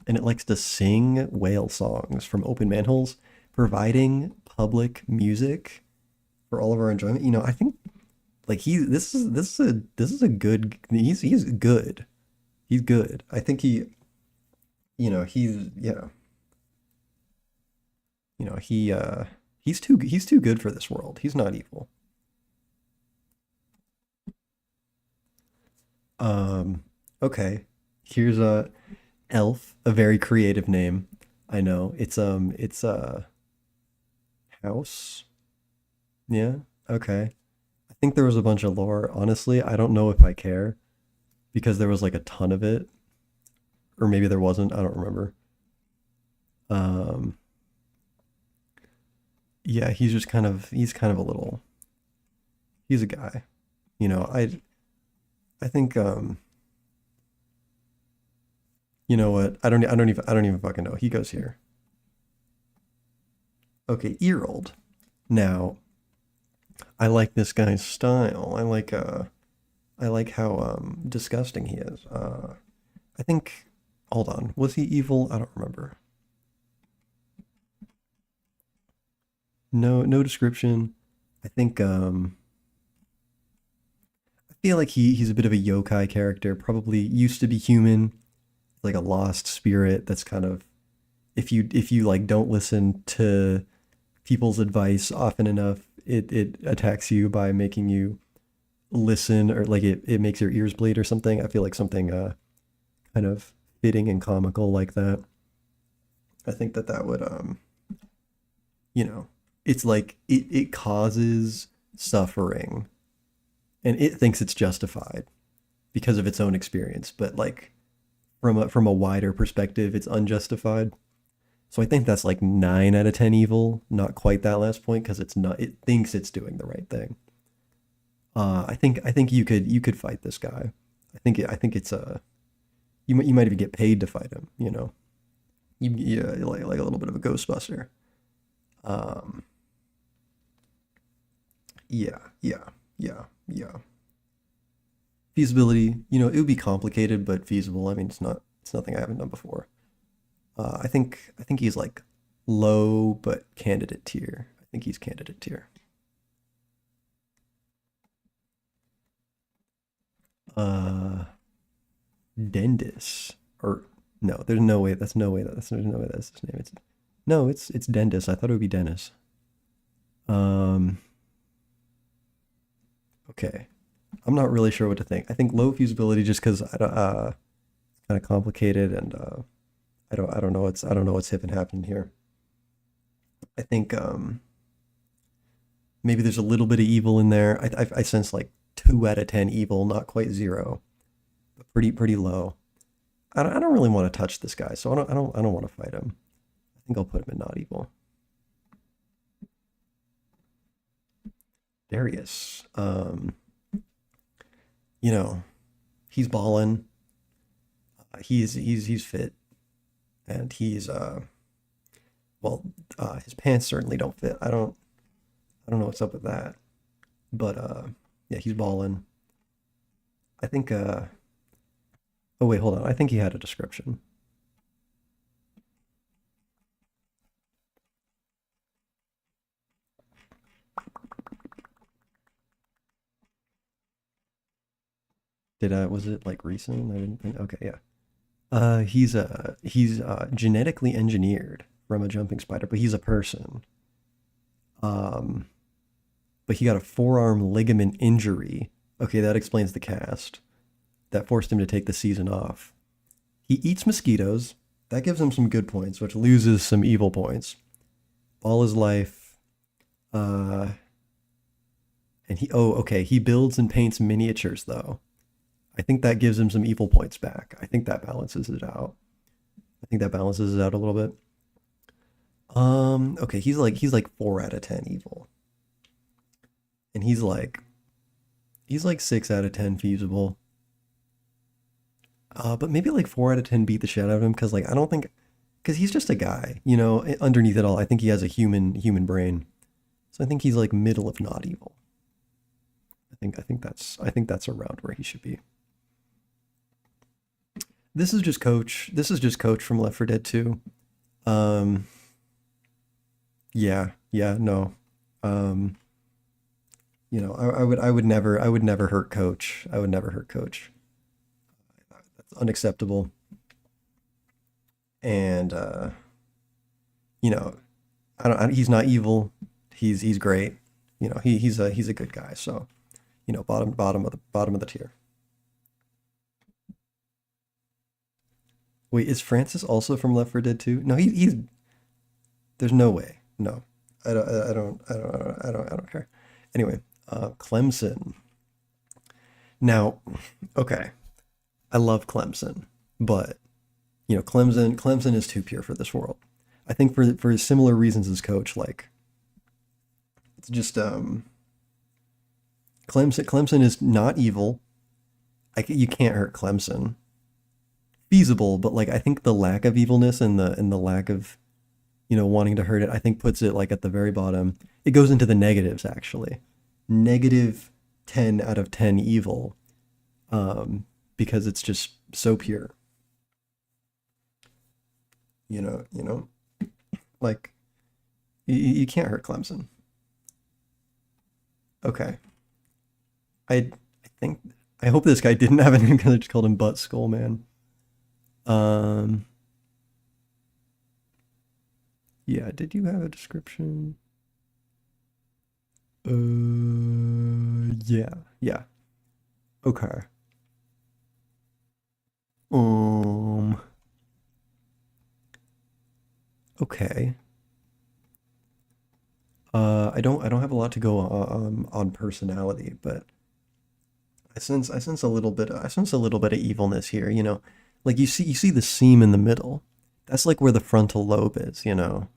And it likes to sing whale songs from open manholes, providing public music for all of our enjoyment. I think like he this is a good he's good. He's good. I think he's he's too good for this world. He's not evil. Um okay. Here's a elf, a very creative name. I know. It's house. Yeah. Okay. I think there was a bunch of lore. Honestly, I don't know if I care because there was like a ton of it, or maybe there wasn't. I don't remember. Um, yeah, he's kind of a little. He's a guy. You know, I think you know what? I don't even fucking know. He goes here. Okay, Earled. Now, I like this guy's style. I like how disgusting he is. I think hold on. Was he evil? I don't remember. No description. I think I feel like he's a bit of a yokai character, probably used to be human, like a lost spirit that's kind of if you like don't listen to people's advice often enough, it attacks you by making you listen or like it makes your ears bleed or something. I feel like something kind of fitting and comical like that. I think that that would you know, it's like it causes suffering and it thinks it's justified because of its own experience, but like from a wider perspective, it's unjustified. So I think that's like 9 out of 10 evil, not quite that last point because it's not. It thinks it's doing the right thing. I think you could fight this guy. I think it's a you might even get paid to fight him. You know, yeah, like a little bit of a Ghostbuster. Um, yeah, yeah, yeah, yeah. Feasibility, you know, it would be complicated but feasible. I mean, it's nothing I haven't done before. I think he's like low but candidate tier. I think he's candidate tier. Uh, Dendis or no, there's no way. That's no way. There's no way that's his name. It's no, it's Dendis. I thought it would be Dennis. Um, okay. I'm not really sure what to think. I think low feasibility just because I don't, it's kind of complicated and I don't know what's hip and happening here. I think maybe there's a little bit of evil in there. I sense like 2 out of 10 evil, not quite zero, but pretty low. I don't really want to touch this guy, so I don't want to fight him. I think I'll put him in not evil. Darius, you know, he's balling. He's fit, and he's well, his pants certainly don't fit. I don't know what's up with that, but yeah, he's balling. I think oh wait, hold on. I think he had a description. Did I was it like recent? I didn't think. Okay, yeah. He's genetically engineered from a jumping spider, but he's a person. Um, but he got a forearm ligament injury. Okay, that explains the cast. That forced him to take the season off. He eats mosquitoes. That gives him some good points, which loses some evil points. All his life, uh, and he oh okay, he builds and paints miniatures though. I think that gives him some evil points back. I think that balances it out. I think that balances it out a little bit. Okay, he's like 4 out of 10 evil, and he's like 6 out of 10 feasible. But maybe like 4 out of 10 beat the shit out of him because like I don't think because he's just a guy, you know. Underneath it all, I think he has a human brain, so I think he's like middle of not evil. I think that's around where he should be. This is just Coach. This is just Coach from Left 4 Dead 2. Um, yeah, yeah, no. Um, you know, I would never hurt Coach. I would never hurt Coach. That's unacceptable. And you know, he's not evil. He's great. You know, he's a good guy. So, you know, bottom of the tier. Wait, is Francis also from Left 4 Dead 2? No, he's there's no way. No. I don't care. Anyway, Clemson. Now, okay. I love Clemson, but you know, Clemson is too pure for this world. I think for similar reasons as Coach, like it's just Clemson is not evil. You can't hurt Clemson. Feasible, but like I think the lack of evilness and the lack of wanting to hurt it, I think puts it like at the very bottom. It goes into the negatives actually. Negative 10 out of 10 evil, because it's just so pure. You know, like you can't hurt Clemson. Okay, I think I hope this guy didn't have anything because I just called him Butt Skull Man. Um, yeah, did you have a description? Yeah, yeah. Okay. Um, okay. I don't have a lot to go on personality, but I sense a little bit of evilness here, Like you see the seam in the middle. That's like where the frontal lobe is. And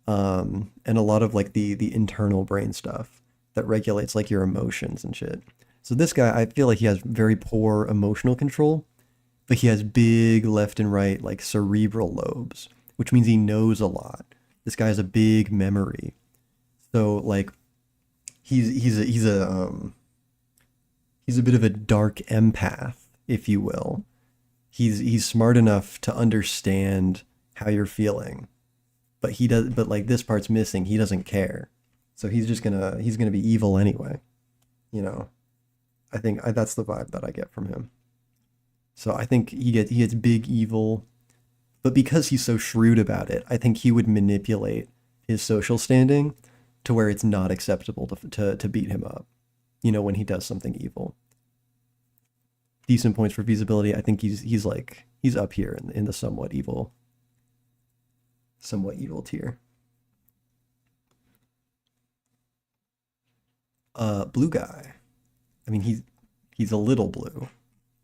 a lot of like the internal brain stuff that regulates like your emotions and shit. So this guy, I feel like he has very poor emotional control, but he has big left and right like cerebral lobes, which means he knows a lot. This guy has a big memory. So like he's a bit of a dark empath, if you will. He's smart enough to understand how you're feeling, but he does but like this part's missing. He doesn't care. So he's gonna be evil anyway, you know. That's the vibe that I get from him. So I think he gets big evil, but because he's so shrewd about it, I think he would manipulate his social standing to where it's not acceptable to beat him up, when he does something evil. Decent points for feasibility. I think he's up here in the somewhat evil tier. Blue guy. I mean he's a little blue,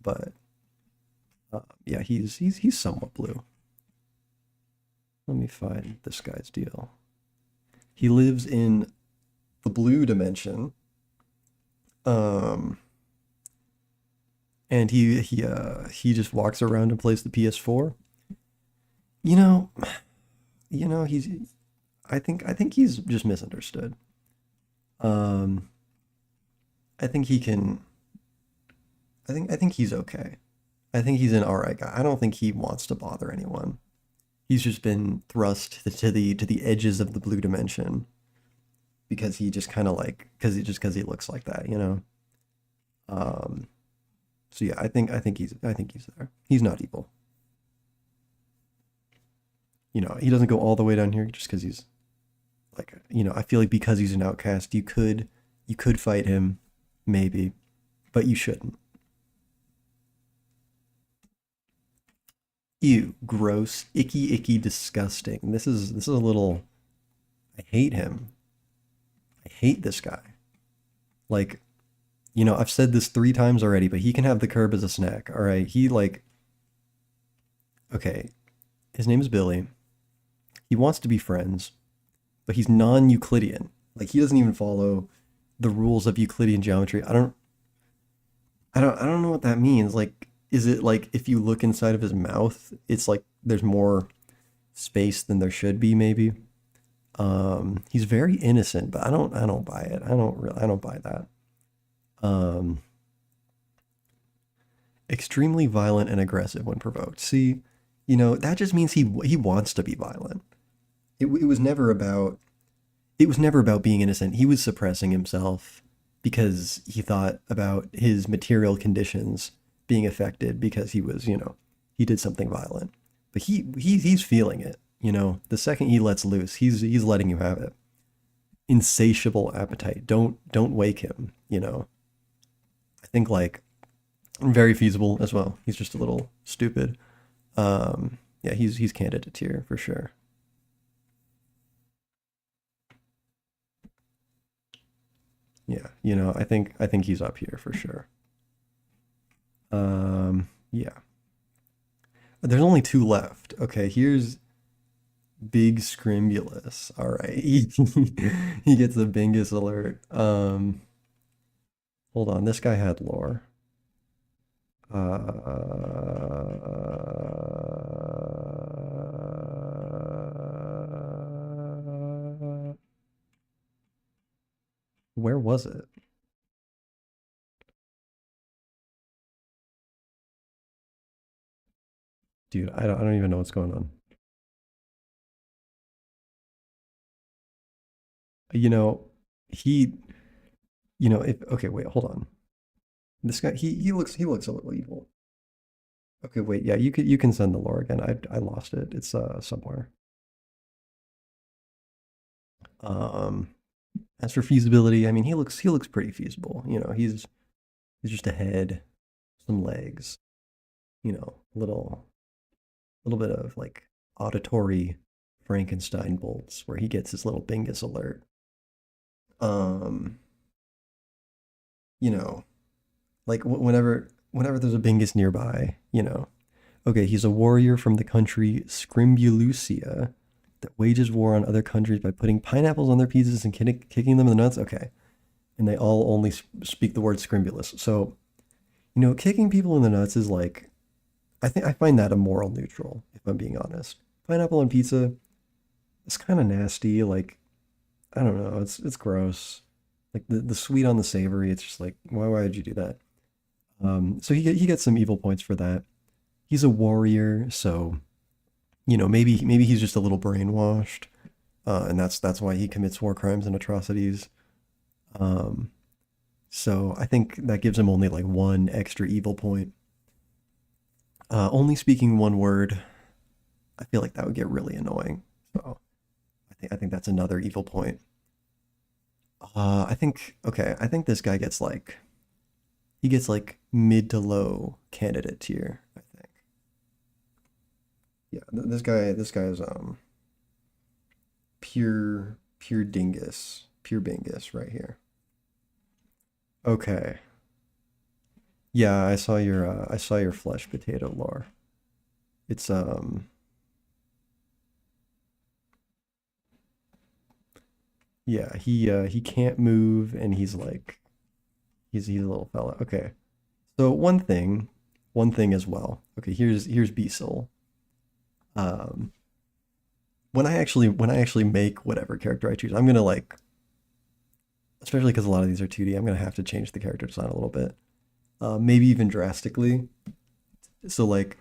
but yeah, he's somewhat blue. Let me find this guy's deal. He lives in the blue dimension. Um, and he just walks around and plays the PS4. You know, he's I think he's just misunderstood. Um, I think he can I think he's okay. I think he's an all right guy. I don't think he wants to bother anyone. He's just been thrust to the edges of the blue dimension because he just kind of like because he looks like that. Um, so yeah, I think he's there. He's not evil. He doesn't go all the way down here just because he's like, I feel like because he's an outcast, you could fight him, maybe, but you shouldn't. Ew, gross, icky, icky, disgusting. This is a little. I hate him. I hate this guy. Like, I've said this 3 times already, but he can have the curb as a snack. All right, he like. Okay, his name is Billy. He wants to be friends, but he's non-Euclidean. Like he doesn't even follow the rules of Euclidean geometry. I don't know what that means. Like, is it like if you look inside of his mouth, it's like there's more space than there should be, maybe? He's very innocent, but I don't buy it. I don't buy that. Um, Extremely violent and aggressive when provoked. See, that just means he wants to be violent. It was never about being innocent. He was suppressing himself because he thought about his material conditions being affected because he did something violent. But he's feeling it. The second he lets loose, he's letting you have it. Insatiable appetite. Don't wake him. I think like very feasible as well. He's just a little stupid. Yeah, he's candidate tier for sure. Yeah, I think he's up here for sure. Yeah. There's only 2 left. Okay, here's Big Scrimulus. All right. He gets the Bingus alert. Hold on, this guy had lore. Where was it? Dude, I don't even know what's going on. You know, he, if okay, wait, hold on. This guy, he looks a little evil. Okay, wait, yeah, you can send the lore again. I lost it. It's somewhere. Um, as for feasibility, I mean, he looks pretty feasible. He's just a head, some legs, little bit of like auditory Frankenstein bolts where he gets his little Bingus alert. Um, you know, like whenever there's a Bingus nearby, okay, he's a warrior from the country Scrimbulucia that wages war on other countries by putting pineapples on their pizzas and kicking them in the nuts. Okay, and they all only speak the word Scrimbulus. So kicking people in the nuts is like I find that a moral neutral, if I'm being honest. Pineapple on pizza, it's kind of nasty. Like I don't know, it's gross. Like the sweet on the savory, it's just like why would you do that? So he gets some evil points for that. He's a warrior, so maybe he's just a little brainwashed, and that's why he commits war crimes and atrocities. Um, so I think that gives him only like one extra evil point. Only speaking one word, I feel like that would get really annoying. So I think that's another evil point. I think okay. I think this guy gets like he gets like mid to low candidate tier. I think. Yeah, this guy is pure dingus, pure bingus right here. Okay. Yeah, I saw your flesh potato lore. It's yeah, he can't move and he's like he's a little fella. Okay. So one thing as well. Okay, here's Beasel. Um when I actually make whatever character I choose, I'm gonna like especially because a lot of these are 2D, I'm gonna have to change the character design a little bit. Maybe even drastically. So like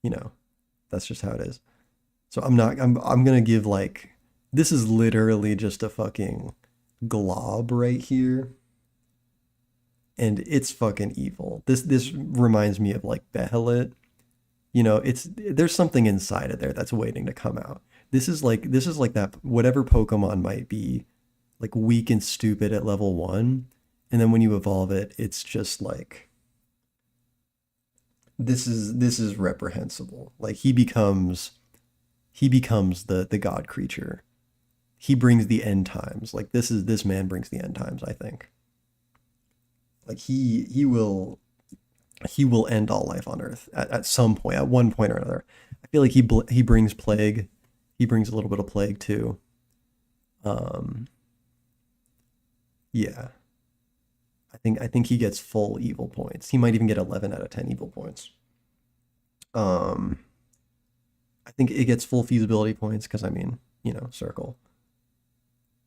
you know, that's just how it is. So I'm gonna give like this is literally just a fucking glob right here, and it's fucking evil. This reminds me of like Behelit. It's there's something inside of there that's waiting to come out. This is like that whatever Pokemon might be like weak and stupid at level one, and then when you evolve it, it's just like this is reprehensible. Like he becomes the god creature. He brings the end times. Like this man brings the end times, I think. Like he will end all life on earth at some point, at one point or another. I feel like he brings plague. He brings a little bit of plague too. Um yeah. I think he gets full evil points. He might even get 11 out of 10 evil points. Um I think it gets full feasibility points because I mean, circle.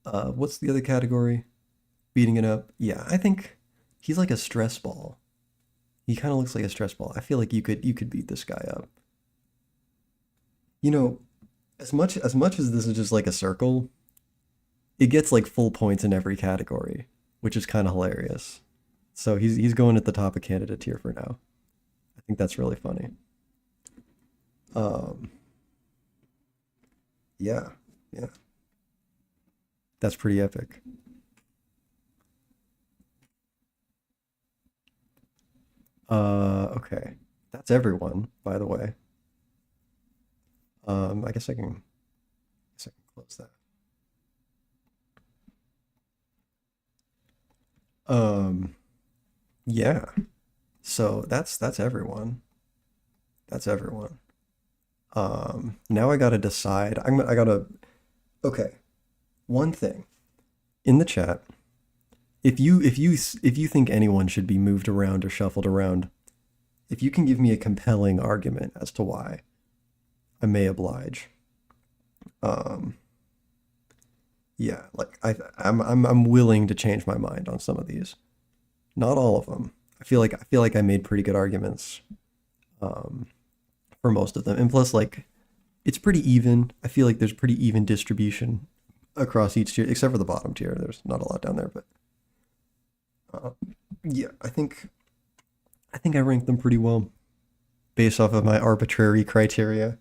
What's the other category? Beating it up. Yeah, I think he's like a stress ball. He kind of looks like a stress ball. I feel like you could beat this guy up. You know, as much as this is just like a circle, it gets like full points in every category, which is kind of hilarious. So he's going at the top of candidate tier for now. I think that's really funny. Um, yeah, yeah, that's pretty epic. Okay, that's everyone, by the way. I guess I can close that. Um, yeah. So that's everyone. That's everyone. Now I gotta decide. I gotta. Okay, one thing in the chat. if you think anyone should be moved around or shuffled around, if you can give me a compelling argument as to why, I may oblige. Um, yeah, like I'm willing to change my mind on some of these. Not all of them. I feel like I made pretty good arguments um, for most of them, and plus, like it's pretty even. I feel like there's pretty even distribution across each tier, except for the bottom tier. There's not a lot down there, but uh, yeah, I think I ranked them pretty well based off of my arbitrary criteria.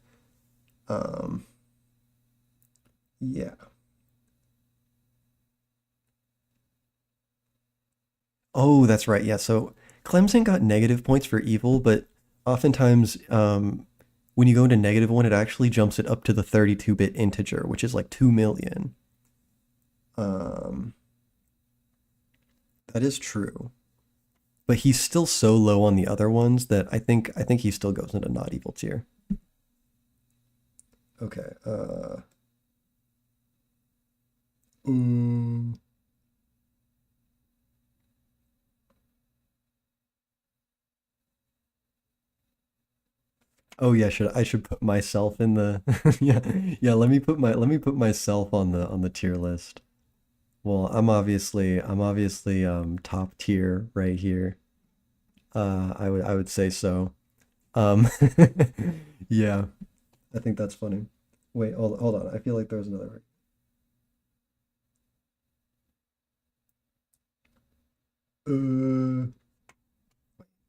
Um, yeah. Oh, that's right. Yeah. So Clemson got negative points for evil, but oftentimes, when you go into negative one, it actually jumps it up to the 32-bit integer, which is like 2 million. Um, that is true. But he's still so low on the other ones that I think he still goes into not evil tier. Okay. Mm, oh yeah, I should put myself in the yeah, yeah, let me put myself on the tier list. Well, I'm obviously top tier right here. I would say so. Um yeah, I think that's funny. Wait, hold on. I feel like there was another.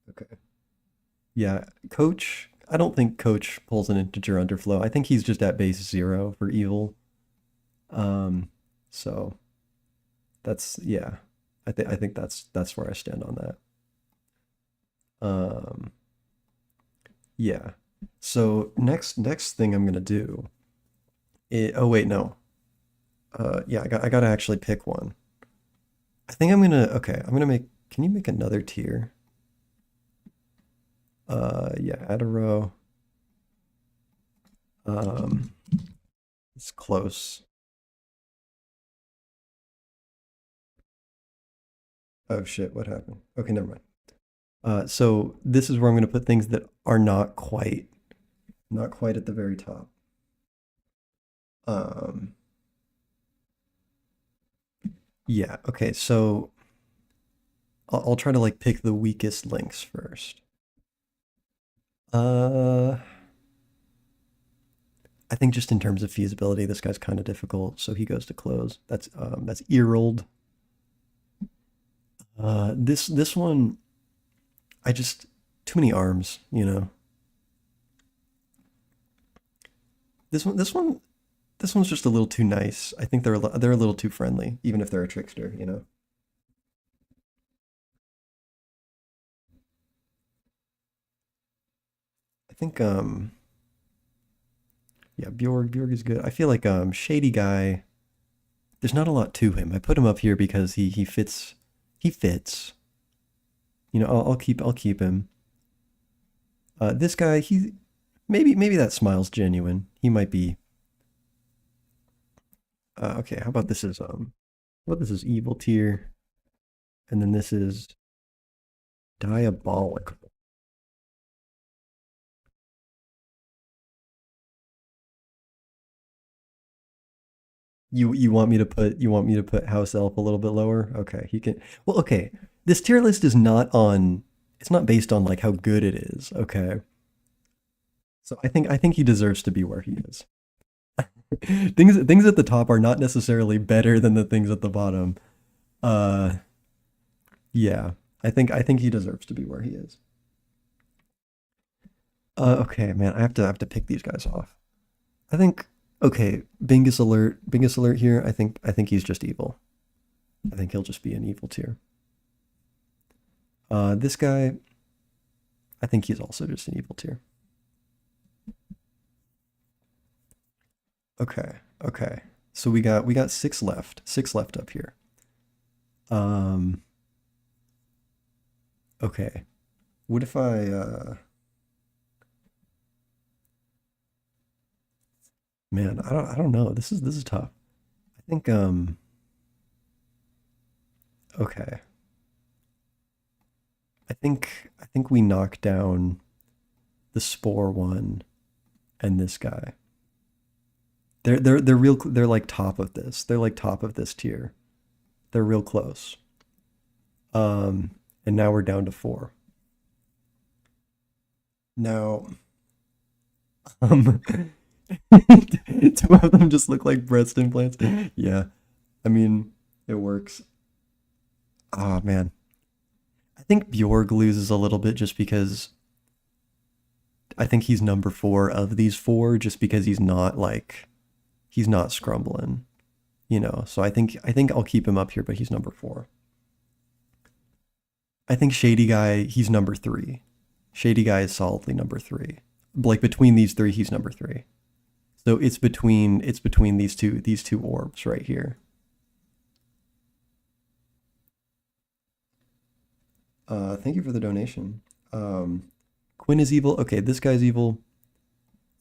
Okay. Yeah, Coach, I don't think Coach pulls an integer underflow. I think he's just at base 0 for evil. Um so that's yeah. I think that's where I stand on that. Um yeah. So next thing I'm gonna do oh wait, no. Yeah, I gotta actually pick one. I think I'm gonna make, can you make another tier? Yeah, add a row. Um, it's close. Oh shit, what happened? Okay, never mind. So this is where I'm gonna put things that are not quite at the very top. Um, yeah, okay, so I'll try to like pick the weakest links first. Uh, I think just in terms of feasibility, this guy's kind of difficult, so he goes to close. That's Earled. This one, I just too many arms, you know. This one's just a little too nice. I think they're a little too friendly, even if they're a trickster, you know. I think yeah, Bjorg is good. I feel like Shady Guy, there's not a lot to him. I put him up here because he fits. You know, I'll keep him. This guy, maybe that smile's genuine. He might be okay, how about this is evil tier, and then this is diabolical. You want me to put House Elf a little bit lower? Okay, he can. Well, okay. This tier list is not on. It's not based on like how good it is. Okay, so I think he deserves to be where he is. Things at the top are not necessarily better than the things at the bottom. Uh, yeah, I think he deserves to be where he is. Okay, man, I have to pick these guys off. I think okay, Bingus alert here. I think he's just evil. I think he'll just be an evil tier. This guy, I think he's also just an evil tier. Okay, okay. So we got six left up here. Um, okay. What if man, I don't know. This is tough. I think Okay. I think we knock down the Spore one and this guy. They're real. They're like top of this. They're like top of this tier. They're real close. Um, and now we're down to four. Now, um, two of them just look like breast implants. Yeah, I mean, it works. Oh man, I think Bjorg loses a little bit just because I think he's number four of these four, just because he's not scrumbling, you know. So I think I'll keep him up here, but he's number four. I think Shady Guy, he's number three. Shady Guy is solidly number three. Like between these three, he's number three. So it's between these two orbs right here. Thank you for the donation. Quinn is evil. Okay, this guy's evil.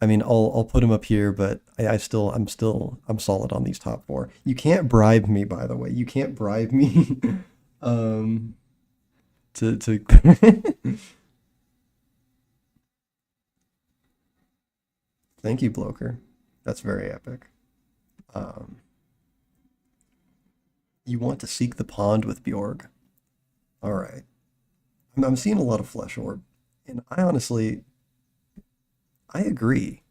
I mean, I'll put him up here, but I'm solid on these top four. You can't bribe me, by the way. You can't bribe me. um, to Thank you, Bloker. That's very epic. Um, you want to seek the pond with Bjorg. All right. I'm seeing a lot of flesh orb, and I agree.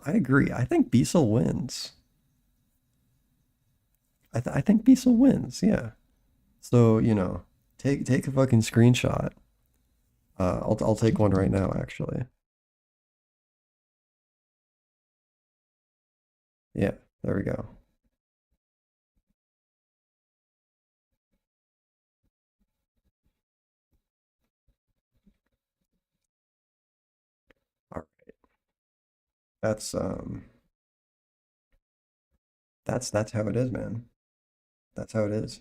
I agree. I think Beasel wins. I think Beasel wins. Yeah. So take a fucking screenshot. I'll take one right now, actually. Yeah. There we go. All right. That's that's how it is, man. That's how it is.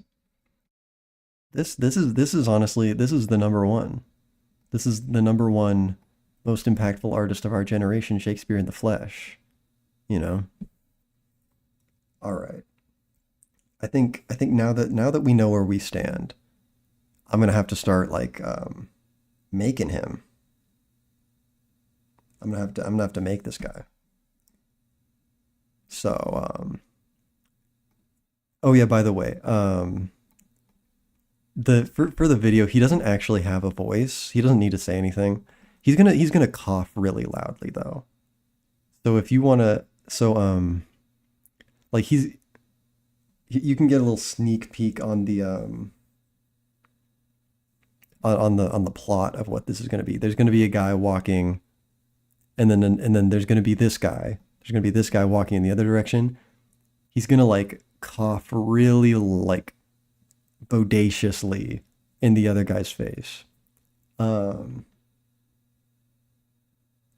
This is honestly this is the number one. This is the number one most impactful artist of our generation, Shakespeare in the flesh. You know. All right. I think now that we know where we stand, I'm gonna have to start like making him. I'm gonna have to make this guy. So oh yeah, by the way, for the video, he doesn't actually have a voice. He doesn't need to say anything. He's gonna cough really loudly though. So if you wanna so like you can get a little sneak peek on the on the plot of what this is gonna be. There's gonna be a guy walking, and then there's gonna be this guy. There's gonna be this guy walking in the other direction. He's gonna like cough really like bodaciously in the other guy's face. Um,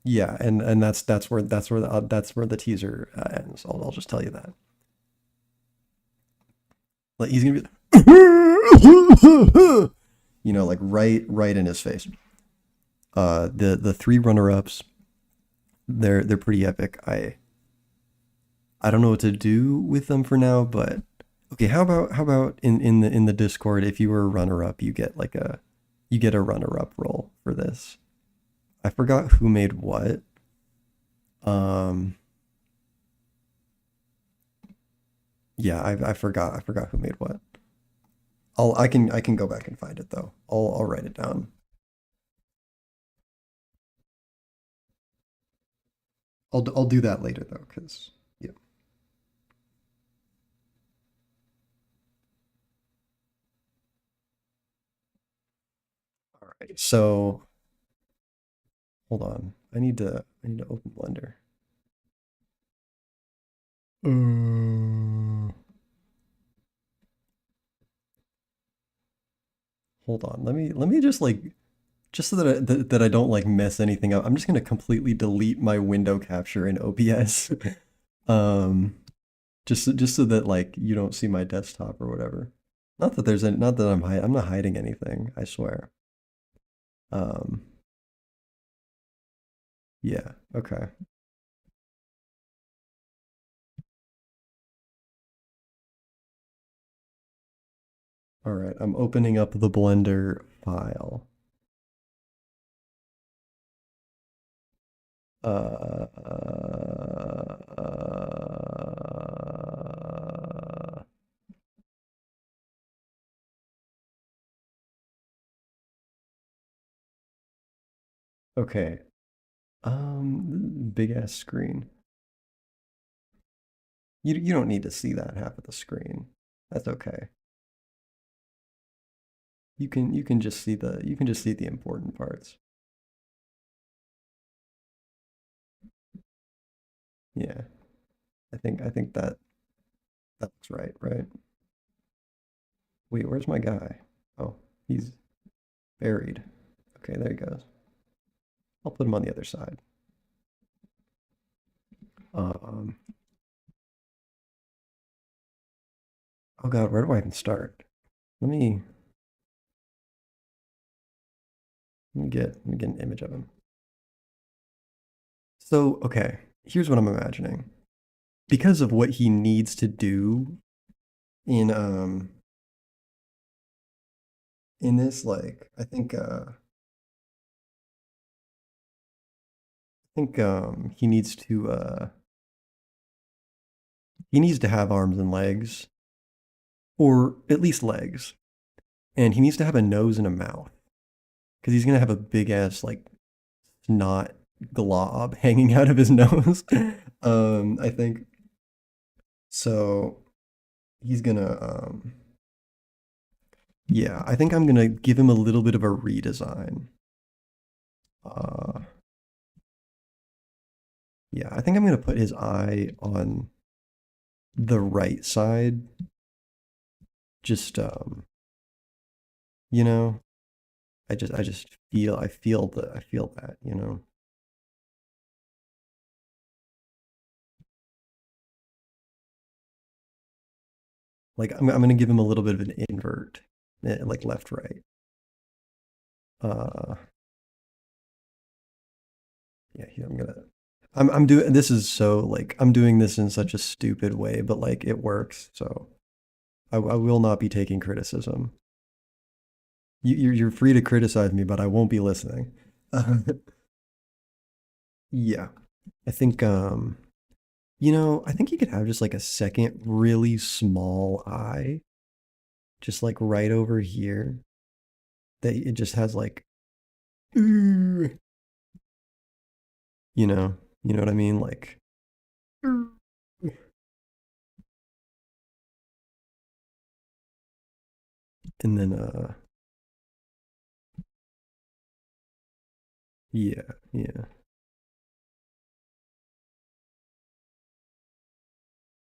yeah, and that's where the teaser ends. I'll just tell you that. Like he's gonna be, like right in his face. The three runner ups, they're pretty epic. I don't know what to do with them for now, but okay. How about in the Discord, if you were a runner up, you get a runner up role for this. I forgot who made what. Um, yeah, I forgot who made what. I can go back and find it though. I'll write it down. I'll do that later though, because yeah. All right. So hold on. I need to open Blender. Uh, hold on. Let me just just so that I don't like mess anything up. I'm just gonna completely delete my window capture in OBS. um, just so that like you don't see my desktop or whatever. Not that I'm not hiding anything. I swear. Um, yeah. Okay. All right, I'm opening up the Blender file. Uh, okay. Big ass screen. You don't need to see that half of the screen. That's okay. You can just see the important parts. Yeah. I think that looks right, right? Wait, where's my guy? Oh, he's buried. Okay, there he goes. I'll put him on the other side. Um, oh God, where do I even start? Let me let me get an image of him. So, okay, here's what I'm imagining. Because of what he needs to do in in this, like, I think he needs to have arms and legs, or at least legs, and he needs to have a nose and a mouth because he's gonna have a big ass like snot glob hanging out of his nose. I think so. He's gonna yeah, I think I'm gonna give him a little bit of a redesign. Uh, yeah, I think I'm gonna put his eye on the right side. Just you know, I just feel that. Like I'm gonna give him a little bit of an invert, like left right. Uh, yeah, I'm doing this is so like I'm doing this in such a stupid way, but like it works. So I will not be taking criticism. You're free to criticize me, but I won't be listening. Yeah, I think I think you could have just like a second really small eye, just like right over here, that it just has like, you you know what I mean, like, and then yeah, yeah,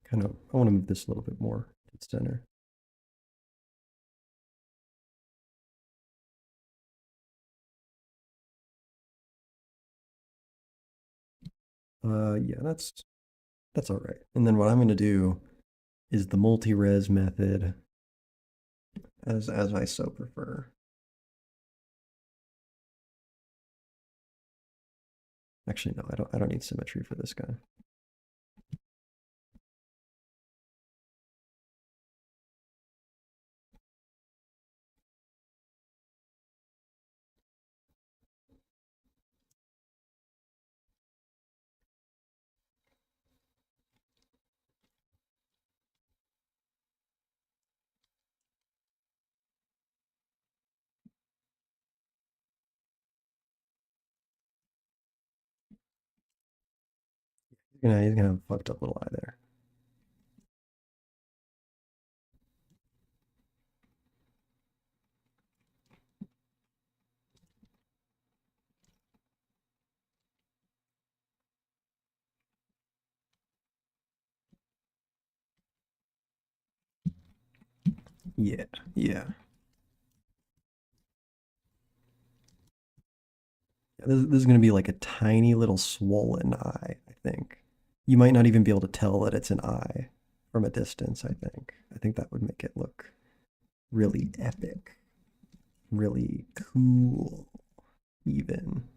kind of. I want to move this a little bit more to the center. Yeah, that's all right. And then what I'm gonna do is the multi-res method as I so prefer. Actually, no, I don't need symmetry for this guy. He's gonna have a fucked up little eye there. Yeah, yeah. This is gonna be like a tiny little swollen eye, I think. You might not even be able to tell that it's an eye from a distance, I think. I think that would make it look really epic, really cool, even.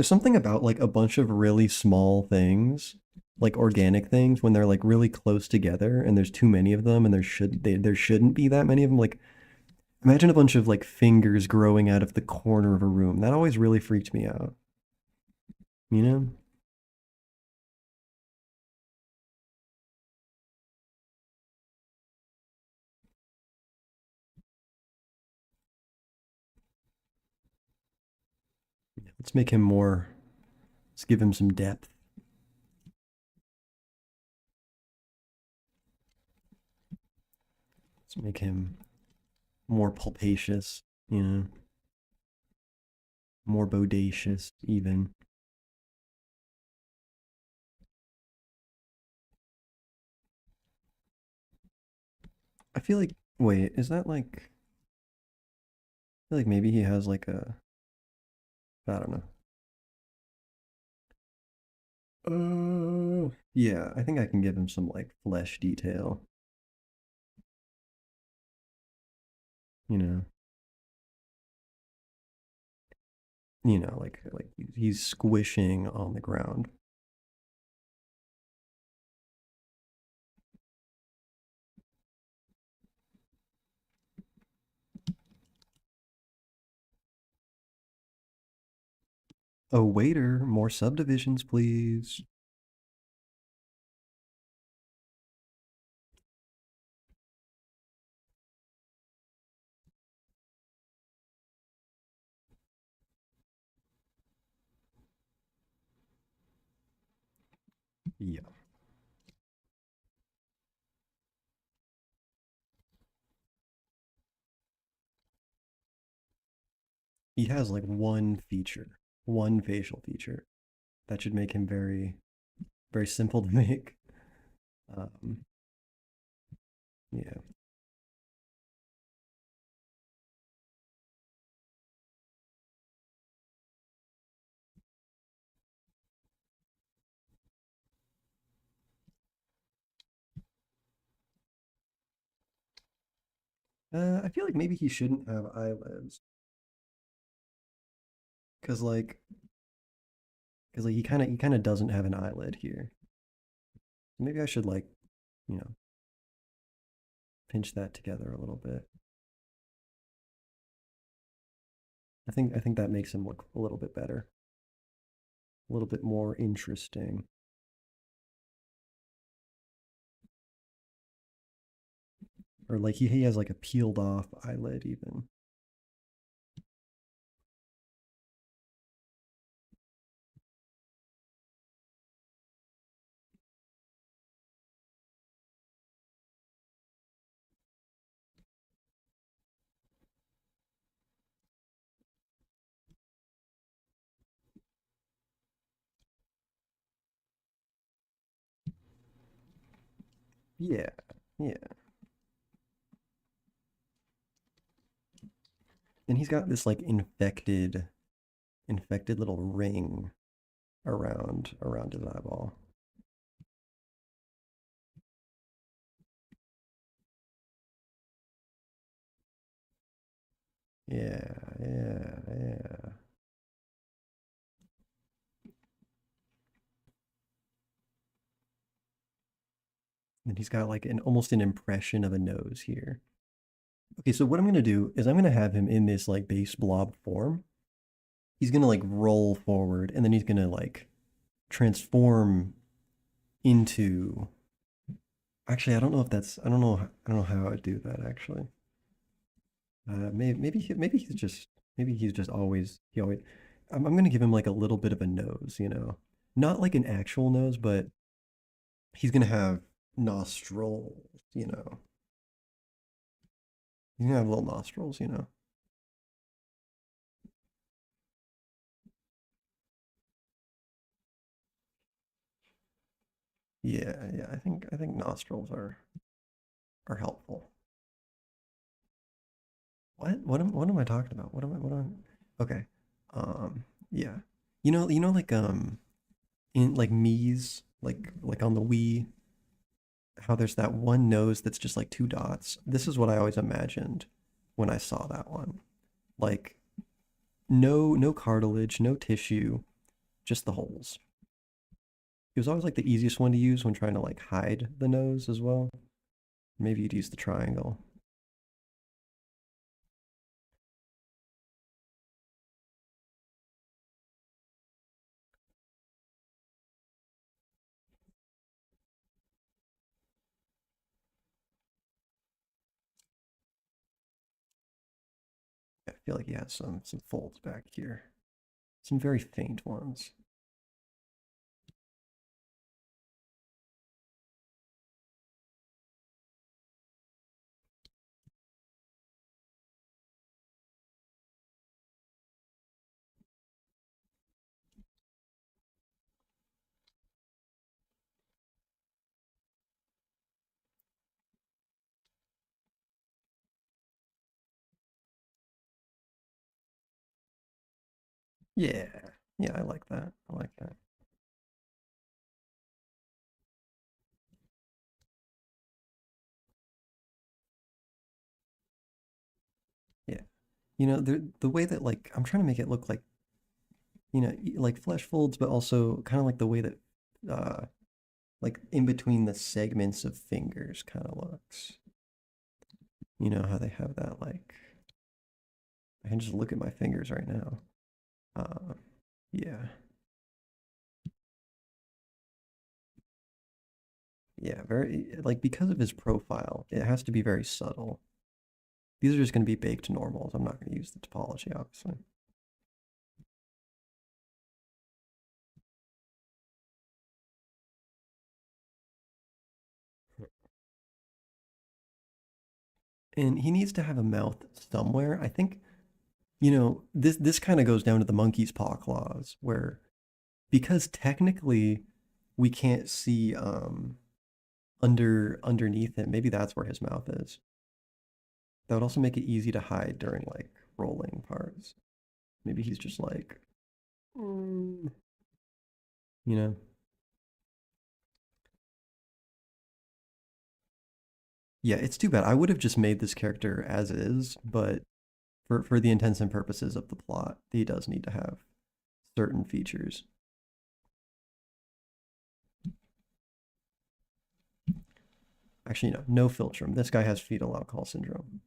There's something about like a bunch of really small things, like organic things, when they're like really close together and there's too many of them and there shouldn't be that many of them. Like imagine a bunch of like fingers growing out of the corner of a room. That always really freaked me out. You know? Let's make him more. Let's give him some depth. Let's make him more pulpacious. You know, more bodacious even. I feel like. Wait, is that like? I feel like maybe he has like a. I don't know. Oh, yeah, I think I can give him some like flesh detail, you know. Like he's squishing on the ground. Oh, waiter, more subdivisions, please. Yeah. He has like one feature, one facial feature that should make him very, very simple to make. Um, yeah. I feel like maybe he shouldn't have eyelids, cause like, cause like he kind of doesn't have an eyelid here. Maybe I should like, you know, pinch that together a little bit. I think that makes him look a little bit better, a little bit more interesting. Or like he has like a peeled off eyelid even. Yeah, yeah. And he's got this like infected little ring around his eyeball. Yeah, yeah, yeah. And he's got like an almost an impression of a nose here. Okay, so what I'm gonna do is I'm gonna have him in this like base blob form. He's gonna like roll forward and then he's gonna like transform into. Actually, I don't know if that's. I don't know how I would do that actually. Maybe he's just always he always. I'm gonna give him like a little bit of a nose, you know, not like an actual nose, but he's gonna have nostrils, you know. He's gonna have little nostrils, you know. Yeah, yeah. I think nostrils are helpful. What am I talking about? What am okay. Yeah. Like in like Mii's like on the Wii, how there's that one nose that's just like two dots. This is what I always imagined when I saw that one. Like no cartilage, no tissue, just the holes. It was always like the easiest one to use when trying to like hide the nose as well. Maybe you'd use the triangle. I feel like he has some folds back here. Some very faint ones. Yeah. Yeah, I like that. I like that. Yeah. You know, the way that like I'm trying to make it look like, like flesh folds, but also kind of like the way that uh like in between the segments of fingers kind of looks. You know how they have that like I can just look at my fingers right now. Uh yeah. Yeah, very like because of his profile, it has to be very subtle. These are just going to be baked normals. I'm not going to use the topology, obviously. And he needs to have a mouth somewhere. I think, this kind of goes down to the monkey's paw clause, where because technically we can't see underneath him, maybe that's where his mouth is. That would also make it easy to hide during like rolling parts. Maybe he's just like, mm, you know. Yeah, it's too bad. I would have just made this character as is, but for the intents and purposes of the plot, he does need to have certain features. Actually, no philtrum. This guy has fetal alcohol syndrome.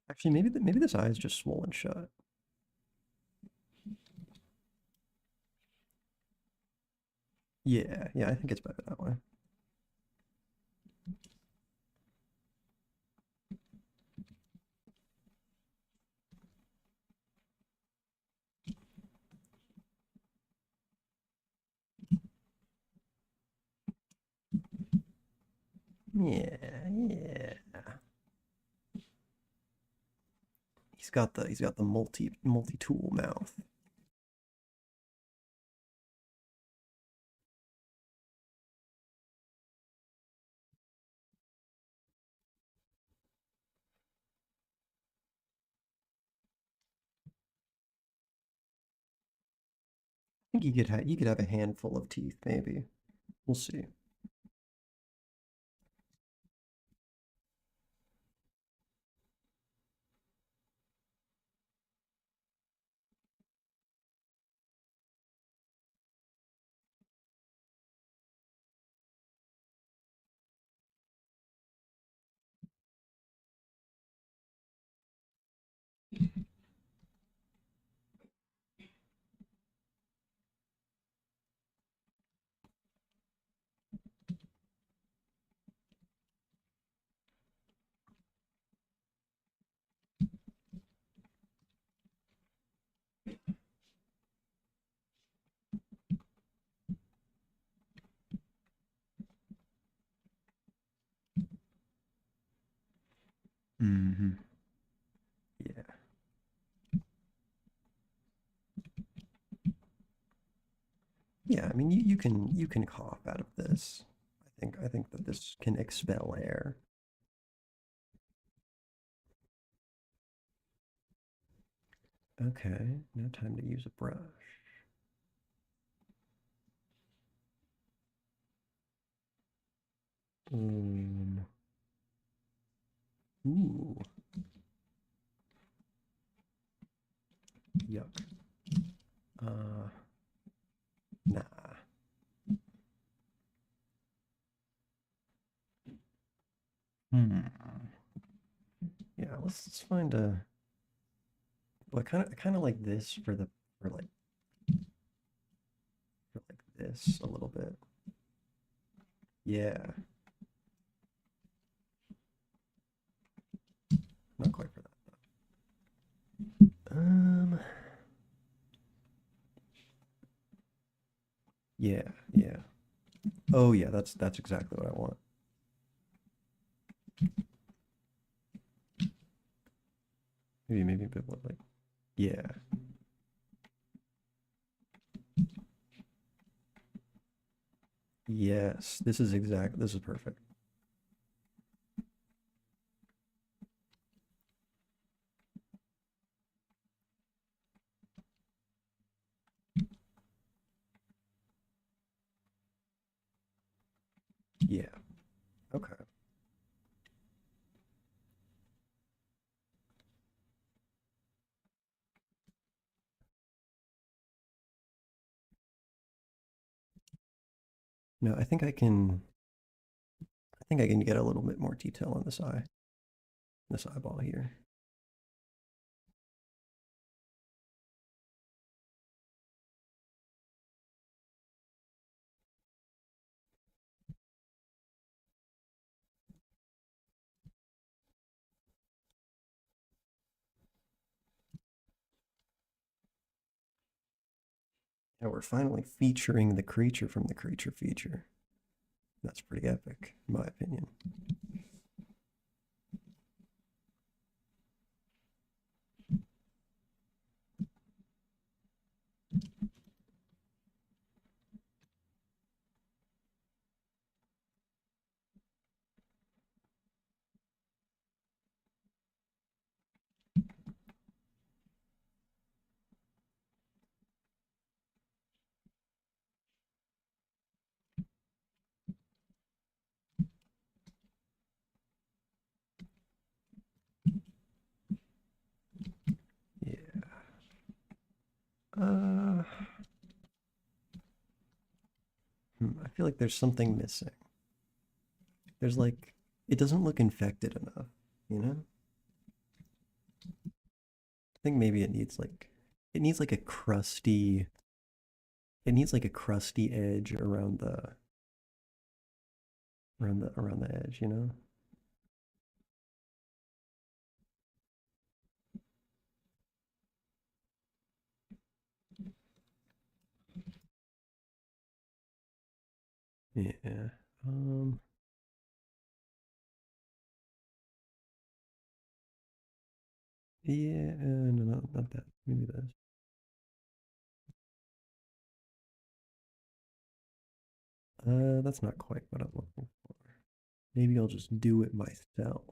Actually, maybe this eye is just swollen shut. Yeah, yeah, I think it's better that way. Yeah, yeah. He's got the multi tool mouth. I think you could have a handful of teeth, maybe. We'll see. Mm-hmm. Yeah. Yeah, I mean you can cough out of this. I think that this can expel air. Okay, now time to use a brush. Um, ooh, yuck. Uh, nah. Hmm. Yeah, let's find a. Well, I kind of like this for like this a little bit. Yeah, not quite for that. Um, yeah, yeah. Oh yeah, that's exactly what I want. Maybe a bit more like yeah. Yes, this is perfect. Yeah. Okay. No, I think I can get a little bit more detail on this eyeball here. Yeah, we're finally featuring the creature from the creature feature. That's pretty epic, in my opinion. Yeah. Uh, I feel like there's something missing. There's like it doesn't look infected enough, you know? I think maybe it needs like a crusty edge around the edge, you know? Yeah. Um yeah, no, not that. Maybe this. That's not quite what I'm looking for. Maybe I'll just do it myself.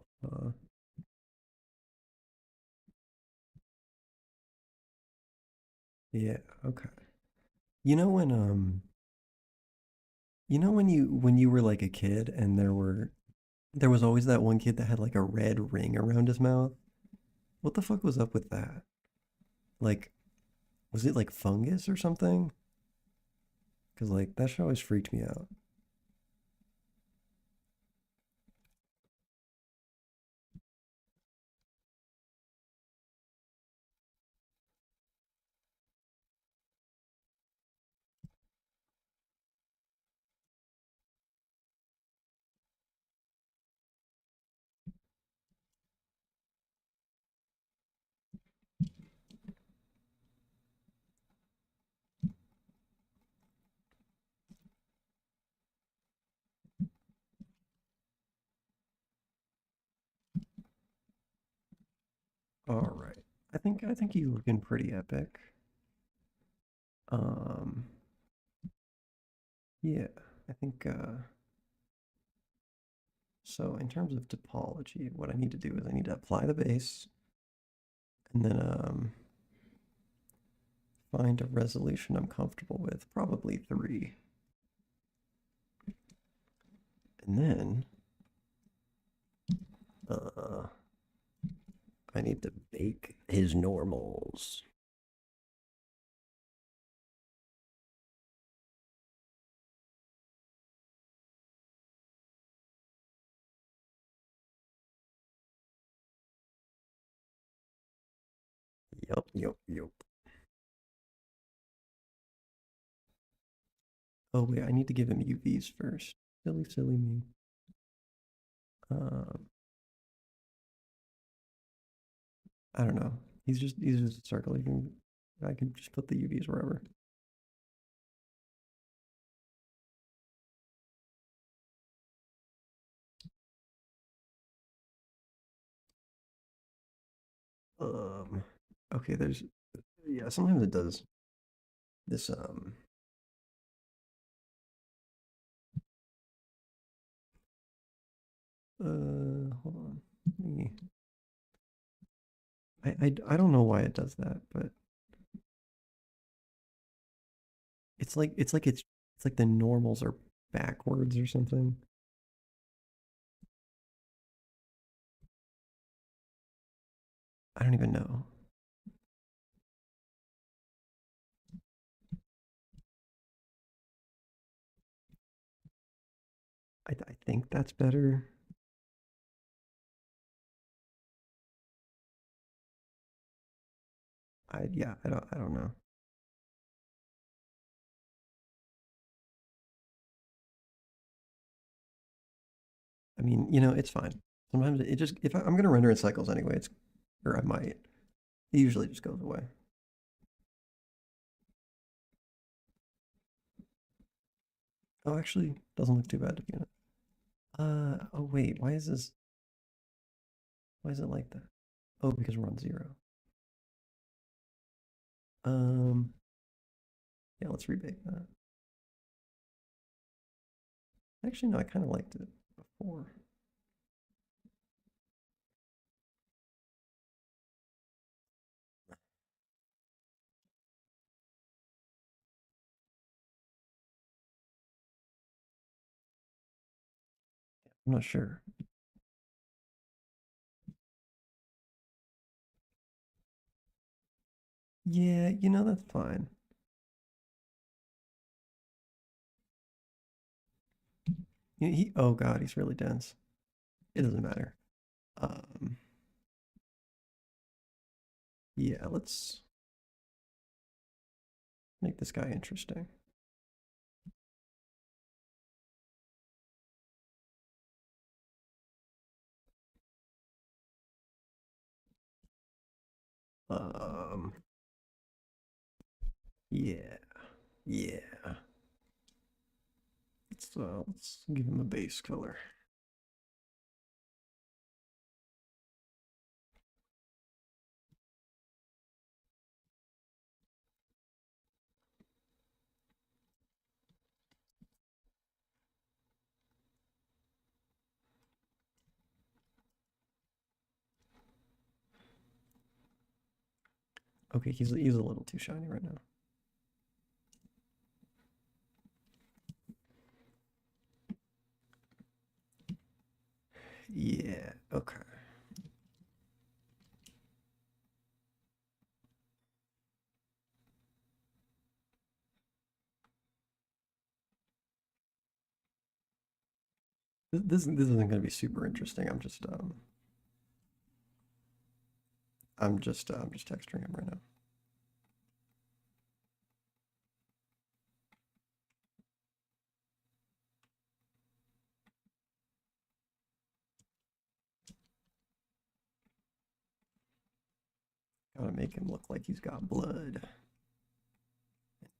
Yeah, okay. You know when um you were like a kid and there was always that one kid that had like a red ring around his mouth? What the fuck was up with that? Like was it like fungus or something? Cuz like that shit always freaked me out. All right. I think he's looking pretty epic. Um yeah, I think So in terms of topology, what I need to do is I need to apply the base and then find a resolution I'm comfortable with, probably 3. And then I need to bake his normals. Yup, yup, yup. Oh wait, I need to give him UVs first. Silly, silly me. Um, I don't know. He's just a circle. I can just put the UVs wherever. Um, okay, yeah, sometimes it does this, hold on. Me. I don't know why it does that, but it's like the normals are backwards or something. I don't even know. I think that's better. Yeah, I don't know. I mean, it's fine. Sometimes it just if I'm gonna render in cycles anyway, or I might. It usually just goes away. Oh, actually, doesn't look too bad to be honest. Oh wait, why is this? Why is it like that? Oh, because we're on 0. Um, yeah, let's rebake that. Actually, no, I kind of liked it before. I'm not sure. Yeah, that's fine. Oh God, he's really dense. It doesn't matter. Um, yeah, let's make this guy interesting. Um, yeah, yeah. Let's give him a base color. Okay, he's a little too shiny right now. Yeah, okay. This isn't going to be super interesting. I'm just texturing him right now. Gotta make him look like he's got blood,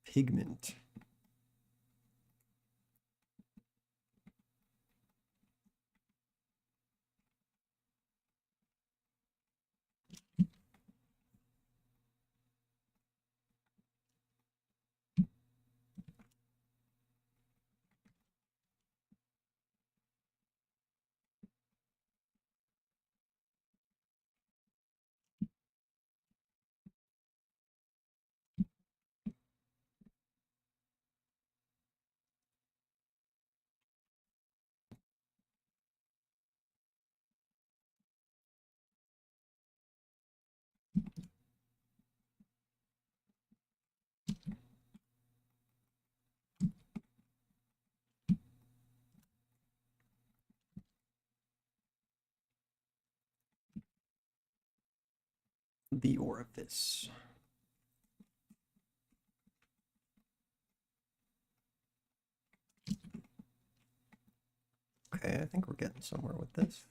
pigment. the orifice. Okay, I think we're getting somewhere with this.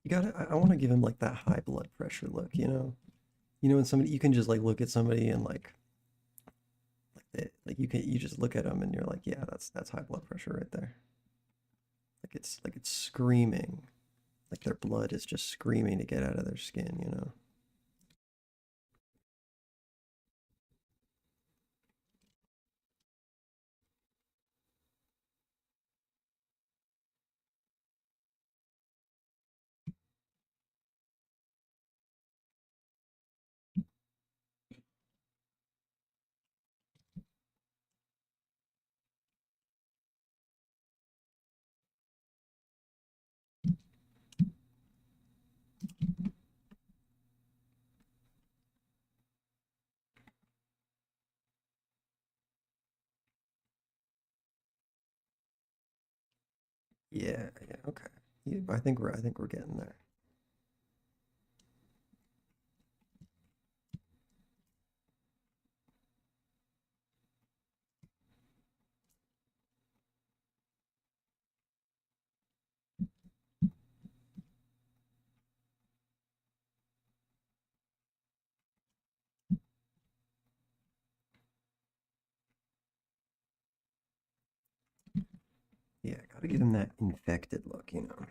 You gotta, I want to give him like that high blood pressure look, you know? You know, when somebody, you can just like look at somebody and like you just look at them and you're like, yeah, that's high blood pressure right there. Like it's screaming, like their blood is just screaming to get out of their skin, you know? Yeah, yeah, okay. Yeah, I think we're getting there. Yeah, gotta give him that infected look, you know?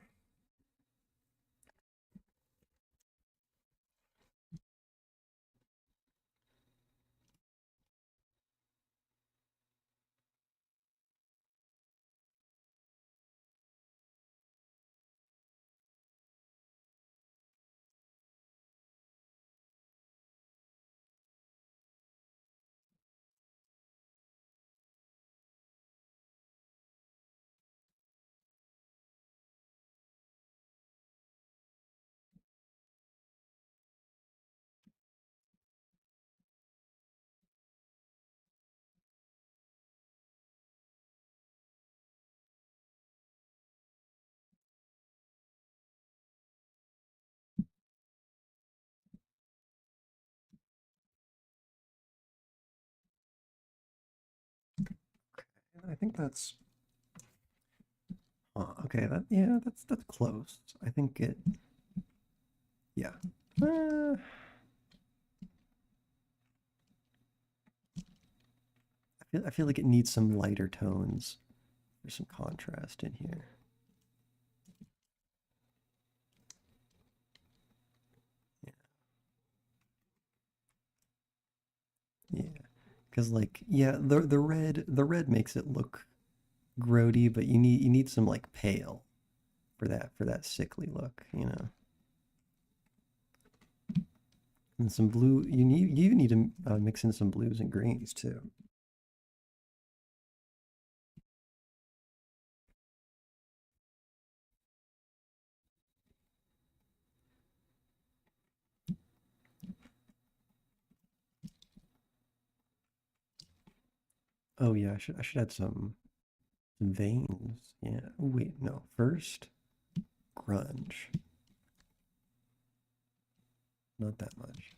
I think that's okay. That yeah, that's close. I think it. Yeah. I feel like it needs some lighter tones. There's some contrast in here. Yeah, yeah. Because like yeah, the red makes it look grody, but you need some like pale for that sickly look, you know. And some blue. You even need to mix in some blues and greens too. Oh yeah, I should add some veins. Yeah. Oh, wait, no. First, grunge. Not that much.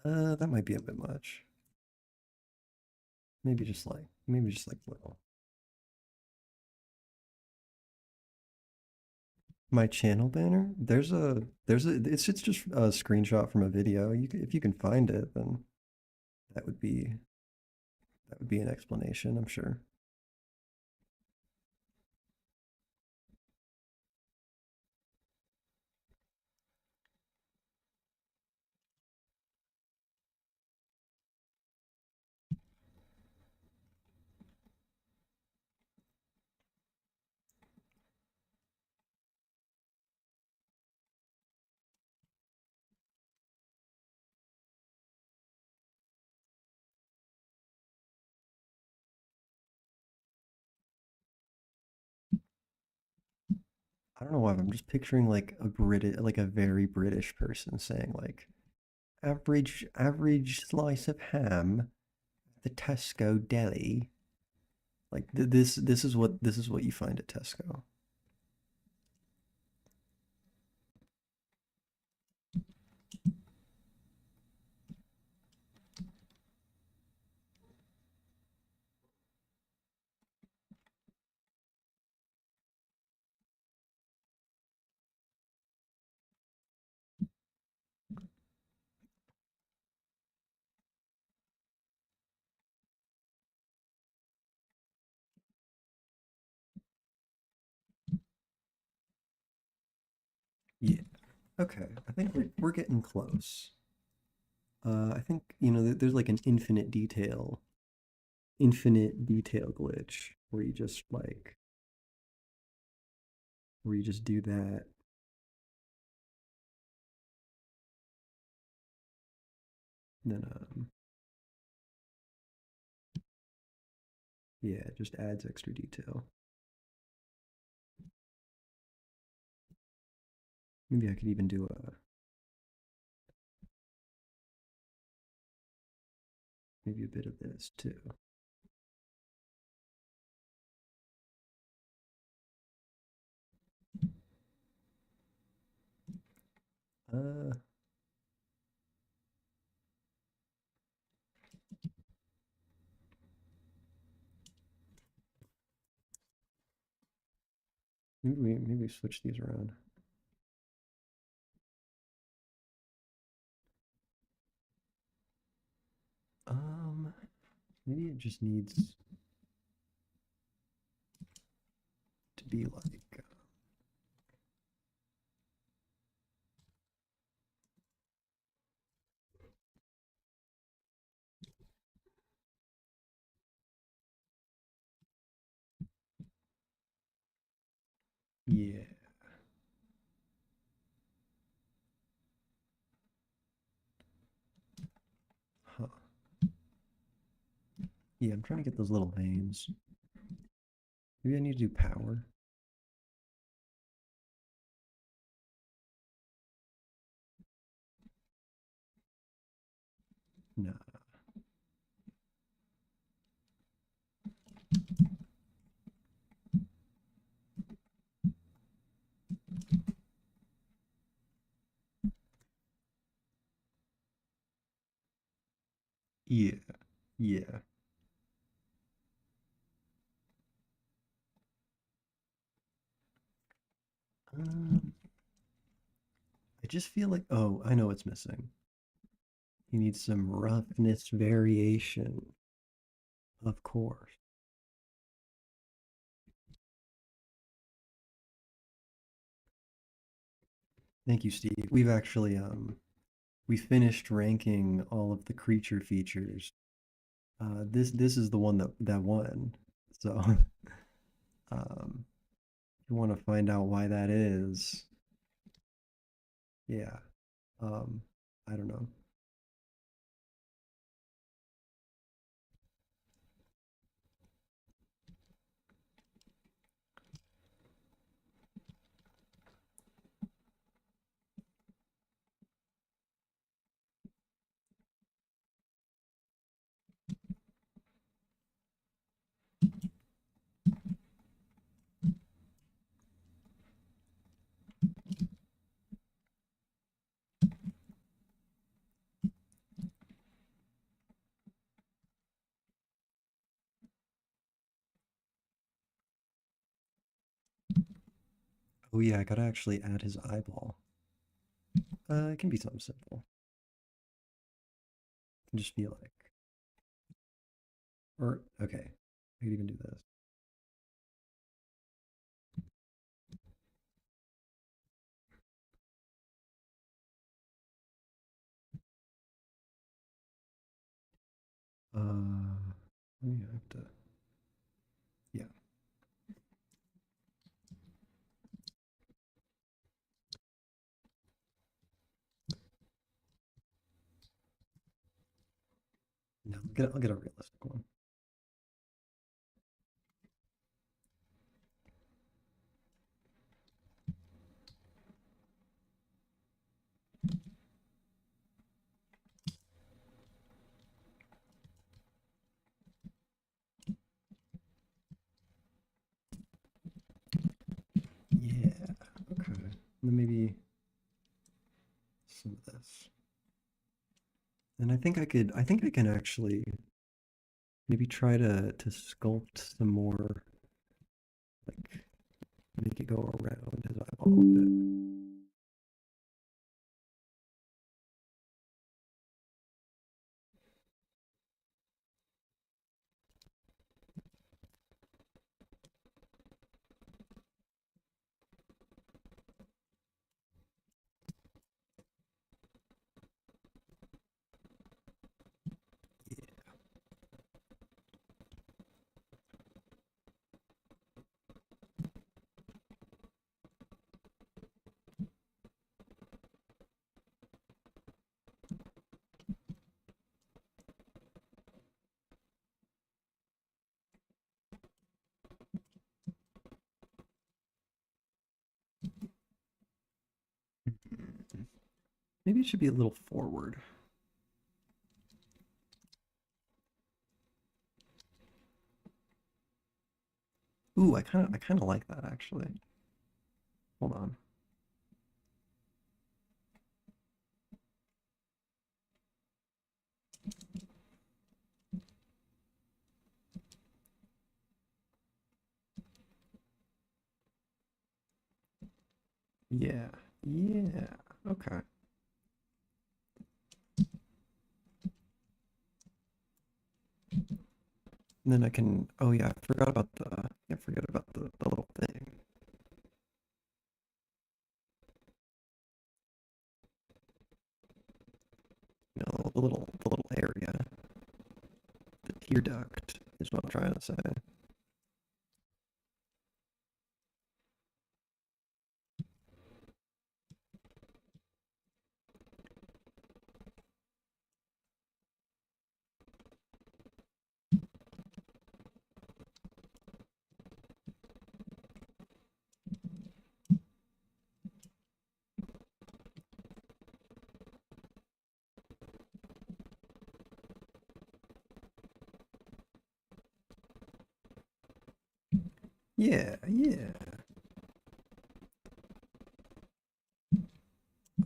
That might be a bit much. Maybe just like little. My channel banner. It's just a screenshot from a video. If you can find it, then that would be that would be an explanation, I'm sure. I don't know why, but I'm just picturing like a British, like a very British person saying like average slice of ham, the Tesco deli. Like this is what you find at Tesco. Yeah. Okay. I think we're getting close. I think there's like an infinite detail glitch where you just do that. Then yeah, it just adds extra detail. Maybe I could even do a maybe a bit of this too. Uh, maybe we switch these around. Um, maybe it just needs to be like yeah, huh. Yeah, I'm trying to get those little veins. Maybe I need to do power. No. Yeah. Yeah. Um, I just feel like I know what's missing. You need some roughness variation, of course. Thank you, Steve. We finished ranking all of the creature features. This is the one that won. So, um, if you want to find out why that is, yeah. Um, I don't know. Oh yeah, I gotta actually add his eyeball. It can be something simple. It can just be like, or okay, I could even do this. Yeah, I have to. Yeah, no, I'll get a realistic one. then maybe some of this. And I think I can actually maybe try to sculpt some more, like make it go around as I evolve it. Maybe it should be a little forward. Ooh, I kind of like that actually. Hold on. Yeah, yeah. Okay. And then I can. Oh yeah, I forgot about the. I forget about the little thing. You know, the little area. The tear duct is what I'm trying to say. Yeah, yeah.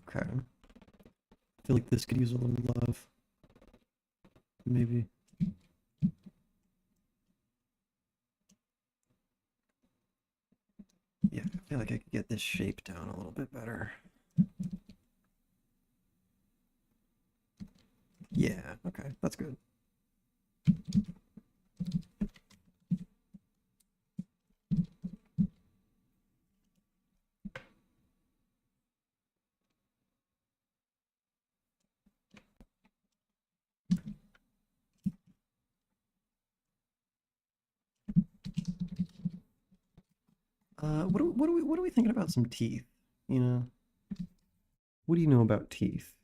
Okay. I feel like this could use a little love. Maybe. Yeah, I feel like I could get this shape down a little bit better. Yeah, okay, that's good. What are we thinking about some teeth? You know, what do you know about teeth?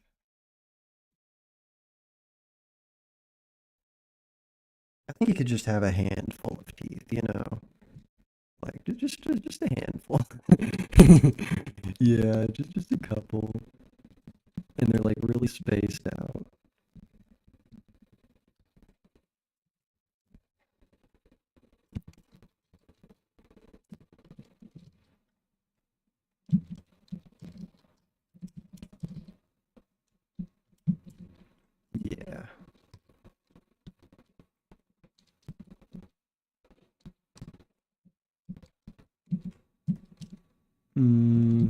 I think you could just have a handful of teeth, you know, like just a handful. Yeah, just a couple, and they're like really spaced out. Yeah. Hmm.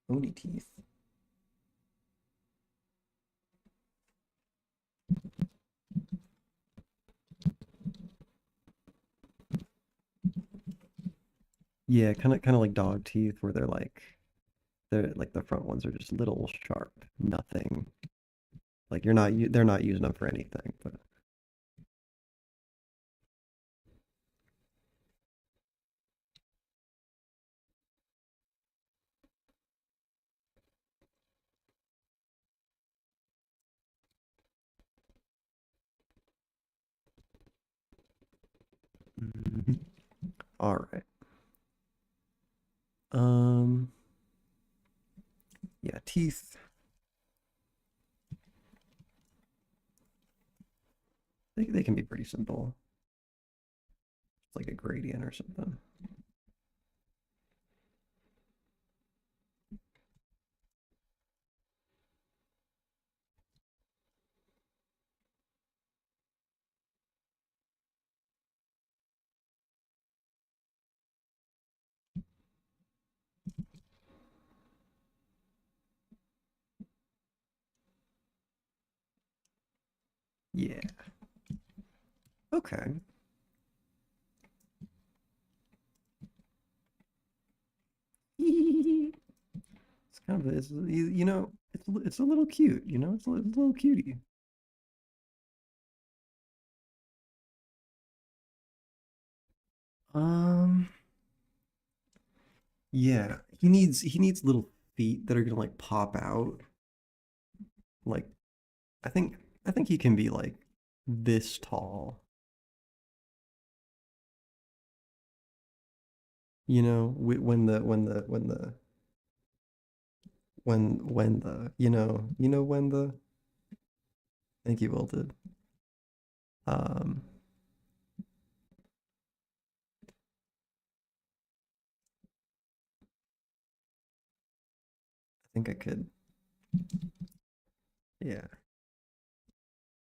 Bony teeth. Yeah, kind of like dog teeth, where they're like the front ones are just little sharp, nothing. Like they're not using them for anything, but mhm. All right. Um, yeah, teeth. They can be pretty simple. It's like a gradient or something. Yeah. Okay. It's kind of it's you know it's a little cute. You know, it's a little cutie. Um. Yeah. He needs little feet that are gonna like pop out. Like I think I think he can be like this tall. You know, when the when the thank you, Will did. Um, I think I could, yeah,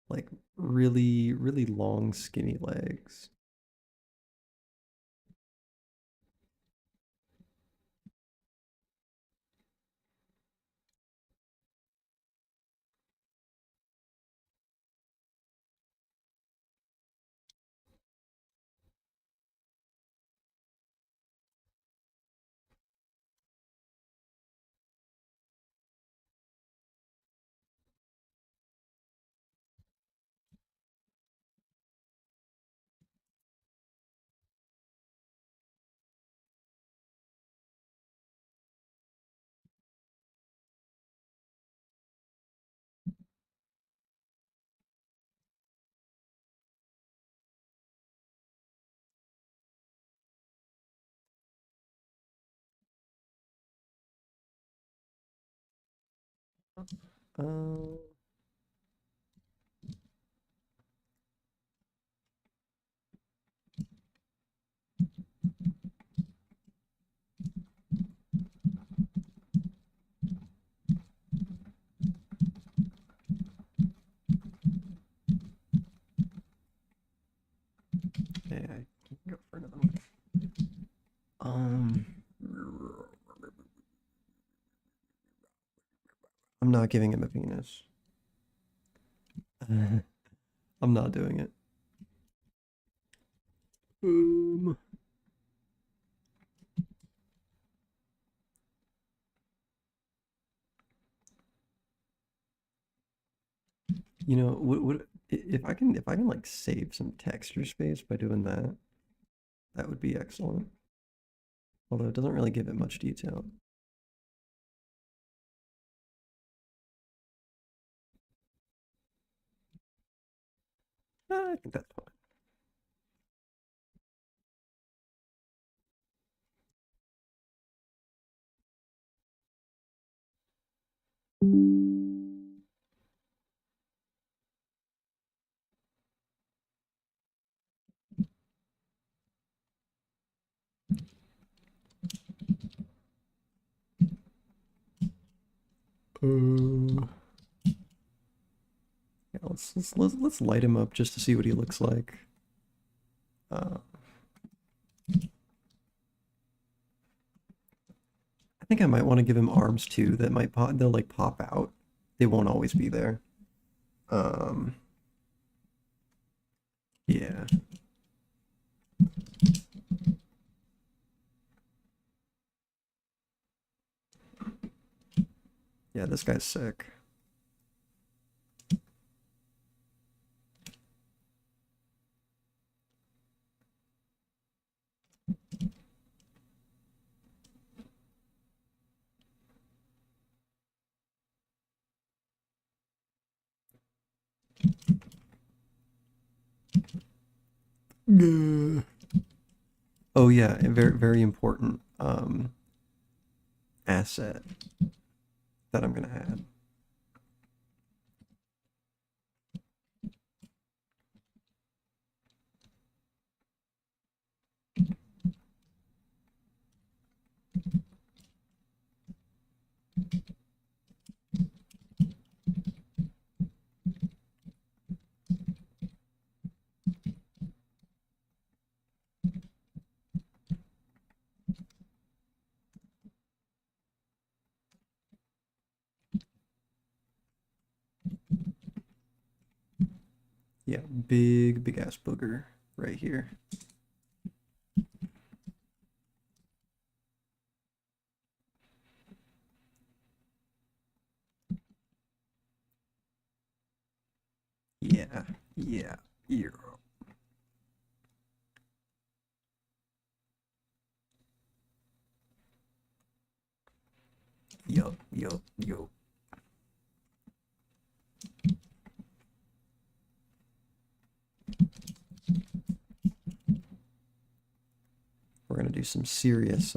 like really long skinny legs. Uh, yeah, I can go for another one. Um, I'm not giving him a penis. I'm not doing it. Um, what if I can like save some texture space by doing that, that would be excellent. Although it doesn't really give it much detail. I think that's fine. Uh, yeah, let's light him up just to see what he looks like. Uh, I think I might want to give him arms too. That might pop. They'll like pop out. They won't always be there. Um, yeah, yeah. This guy's sick. Gah. Oh yeah, a very important asset that I'm gonna add. Yeah, big ass booger right here. Yeah, yeah, yeah. Yo. We're gonna do some serious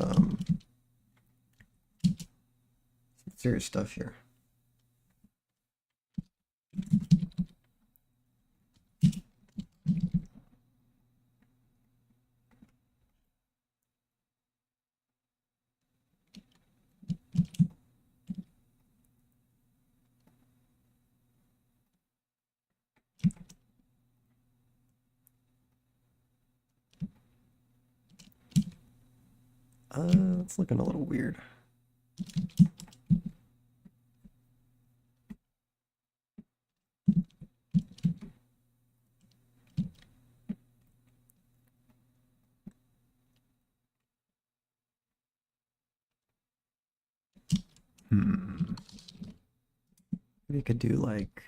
stuff here. It's looking a little weird. Hmm. Maybe I could do like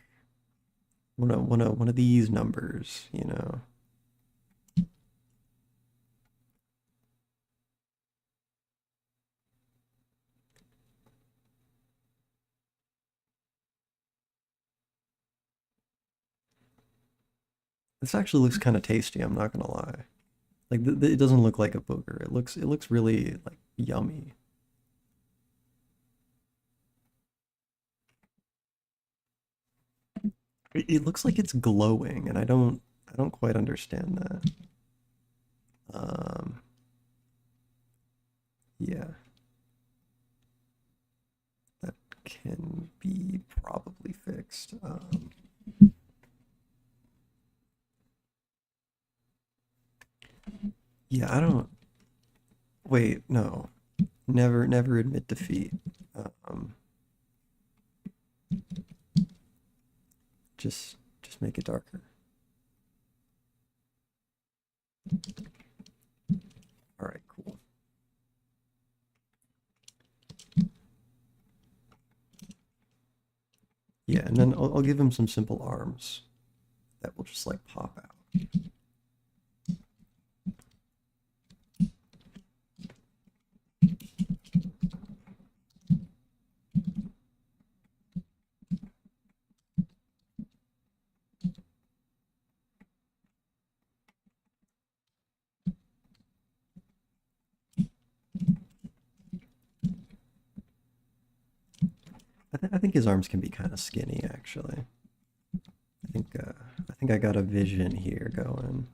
one of these numbers, you know. This actually looks kind of tasty, I'm not gonna lie. Like it doesn't look like a booger. It looks really like yummy. It looks like it's glowing, and I don't quite understand that. Um, yeah, that can be probably fixed. Yeah, I don't. Wait, no. Never admit defeat. Um, just make it darker. All right, cool. Yeah, and then I'll give him some simple arms that will just like pop out. I think his arms can be kind of skinny, actually. I think I got a vision here going.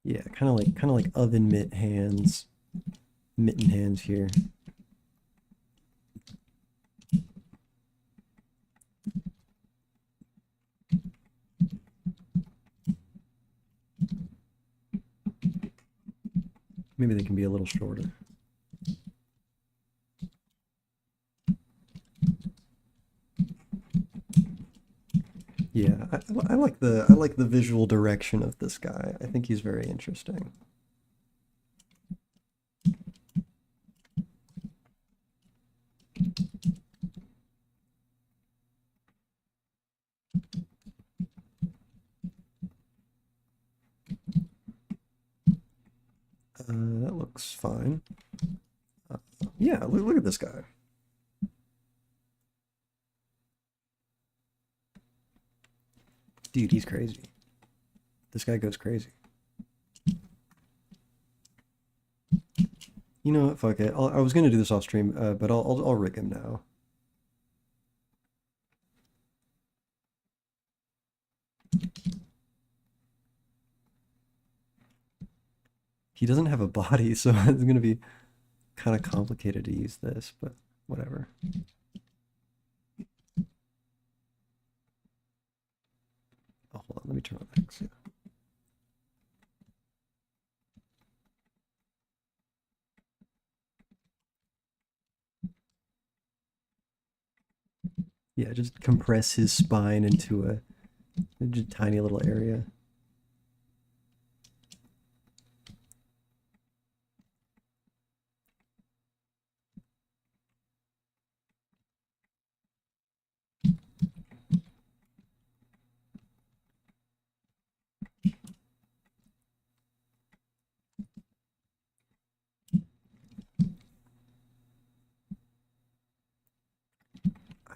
Yeah, kind of like oven mitt hands, mitten hands here. Maybe they can be a little shorter. Yeah, I like the visual direction of this guy. I think he's very interesting. That looks fine. Uh, yeah, look at this guy. Dude, he's crazy. This guy goes crazy. You know what? Fuck it. I was gonna do this off stream, but I'll rig him now. He doesn't have a body, so it's gonna be kind of complicated to use this, but whatever. Hold on, let me turn on X. Yeah, just compress his spine into a just tiny little area.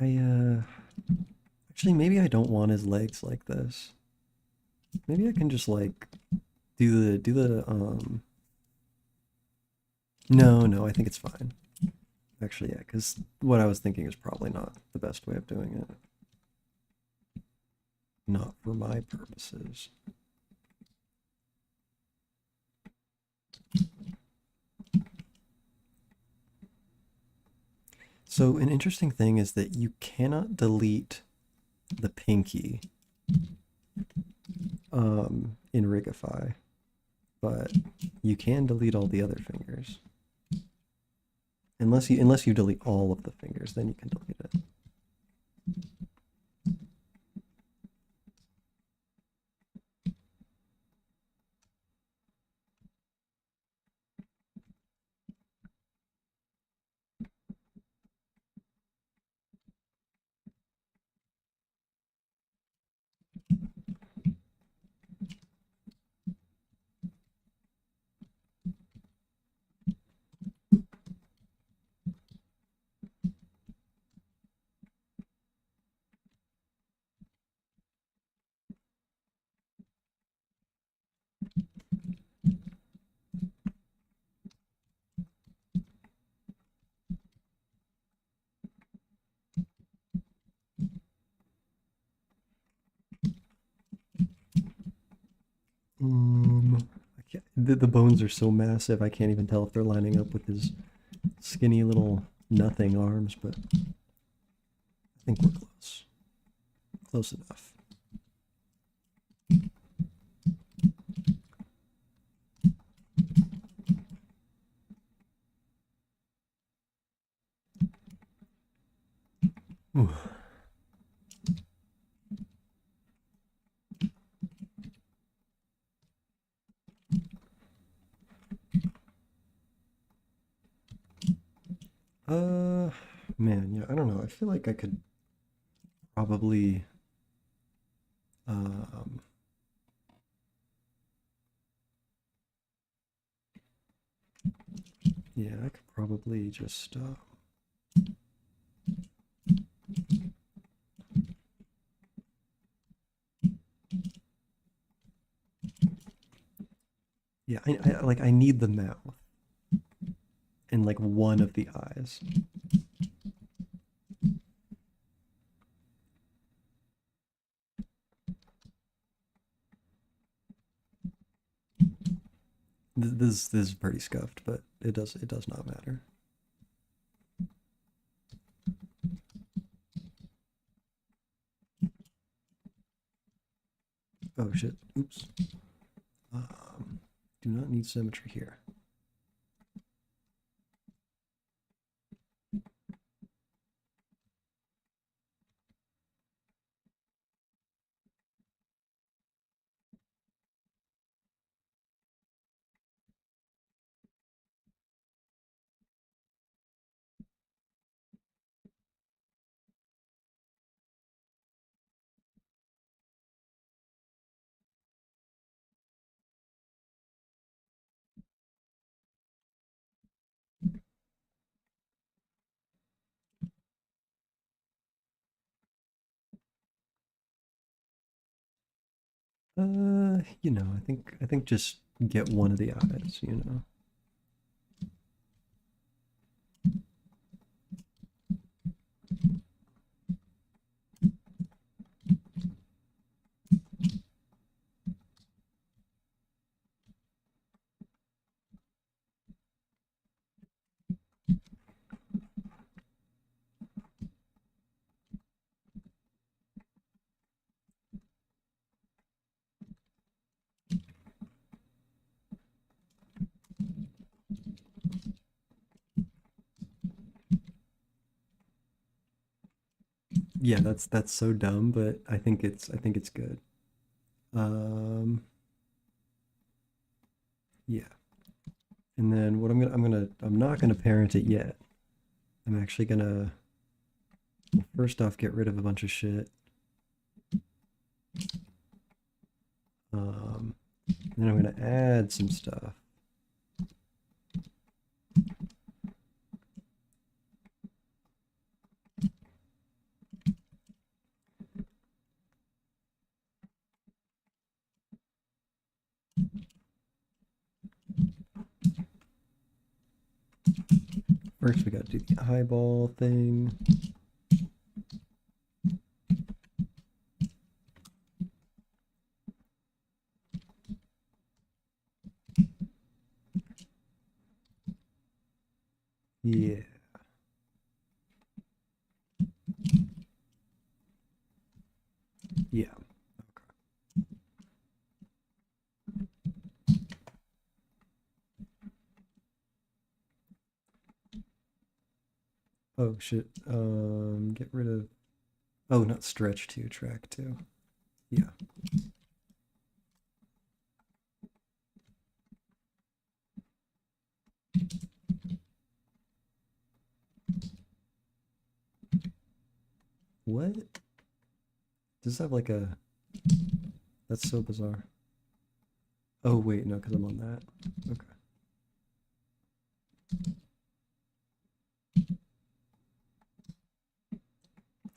I actually maybe I don't want his legs like this. Maybe I can just like do the. No, no, I think it's fine. Actually, yeah, because what I was thinking is probably not the best way of doing it. Not for my purposes. So an interesting thing is that you cannot delete the pinky in Rigify, but you can delete all the other fingers. Unless you delete all of the fingers, then you can delete it. I can't, the bones are so massive, I can't even tell if they're lining up with his skinny little nothing arms, but I think we're close. Close enough. Ooh. Man, yeah, I don't know. I feel like I could probably, um, yeah, I could probably just, yeah, like I need the mouth and like one of the eyes. This is pretty scuffed, but it does not matter. Oh shit! Oops. Do not need symmetry here. I think just get one of the eyes. Yeah, that's so dumb, but I think it's good. Um, yeah. And then what I'm not gonna parent it yet. I'm actually gonna first off get rid of a bunch of shit. Um, then I'm gonna add some stuff. First, we gotta do the eyeball thing. Yeah, yeah. Oh shit. Get rid of. Oh, not stretch two, track two. Yeah. What? Does this have like a? That's so bizarre. Oh wait, no, because I'm on that. Okay.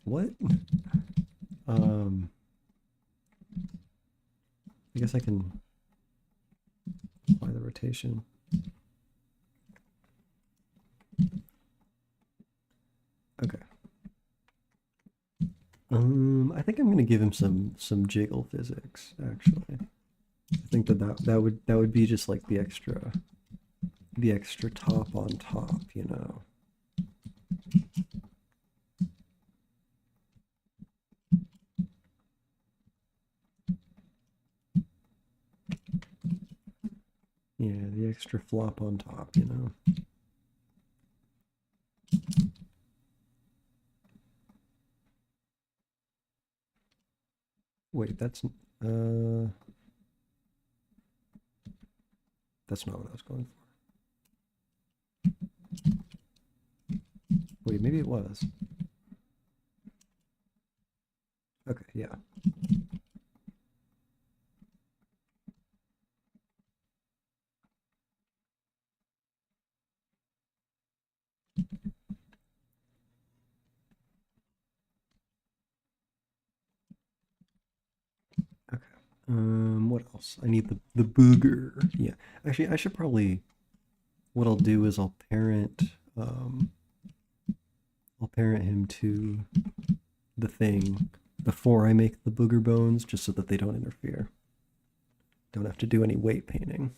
What? Um, I guess I can apply the rotation. Okay. I think I'm gonna give him some jiggle physics, actually. I think that would be just like the extra top on top, you know. Yeah, the extra flop on top, you know. Wait, that's not what I was going for. Wait, maybe it was. Okay, yeah. Okay. What else? I need the booger. Yeah. Actually, I should probably what I'll do is um I'll parent him to the thing before I make the booger bones just so that they don't interfere. Don't have to do any weight painting.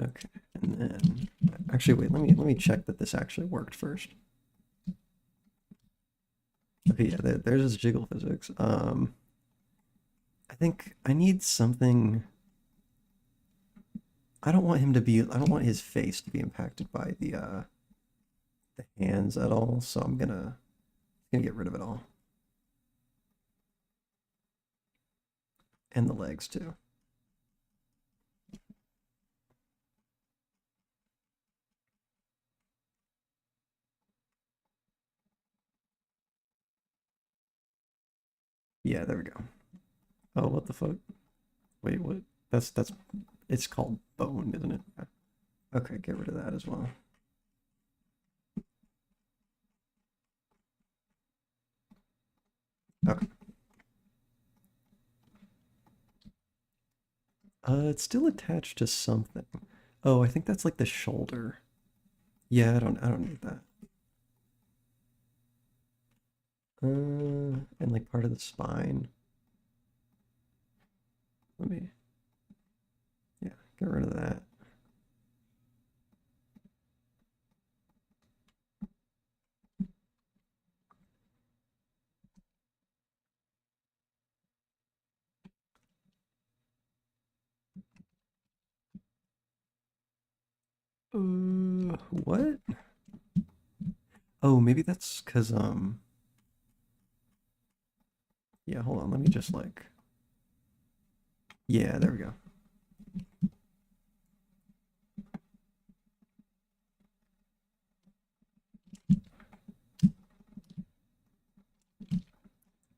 Okay. And then actually wait, let me check that this actually worked first. Okay, yeah, there's his jiggle physics. I think I need something. I don't want his face to be impacted by the hands at all, so I'm gonna get rid of it all. And the legs too. Yeah, there we go. Oh, what the fuck? Wait, what? That's it's called bone, isn't it? Okay, get rid of that as well. Okay. It's still attached to something. Oh, I think that's like the shoulder. Yeah, I don't need that. And like part of the spine. Let me, yeah, get rid of that. What? Oh, maybe that's because yeah, hold on. Let me just like yeah, there we go.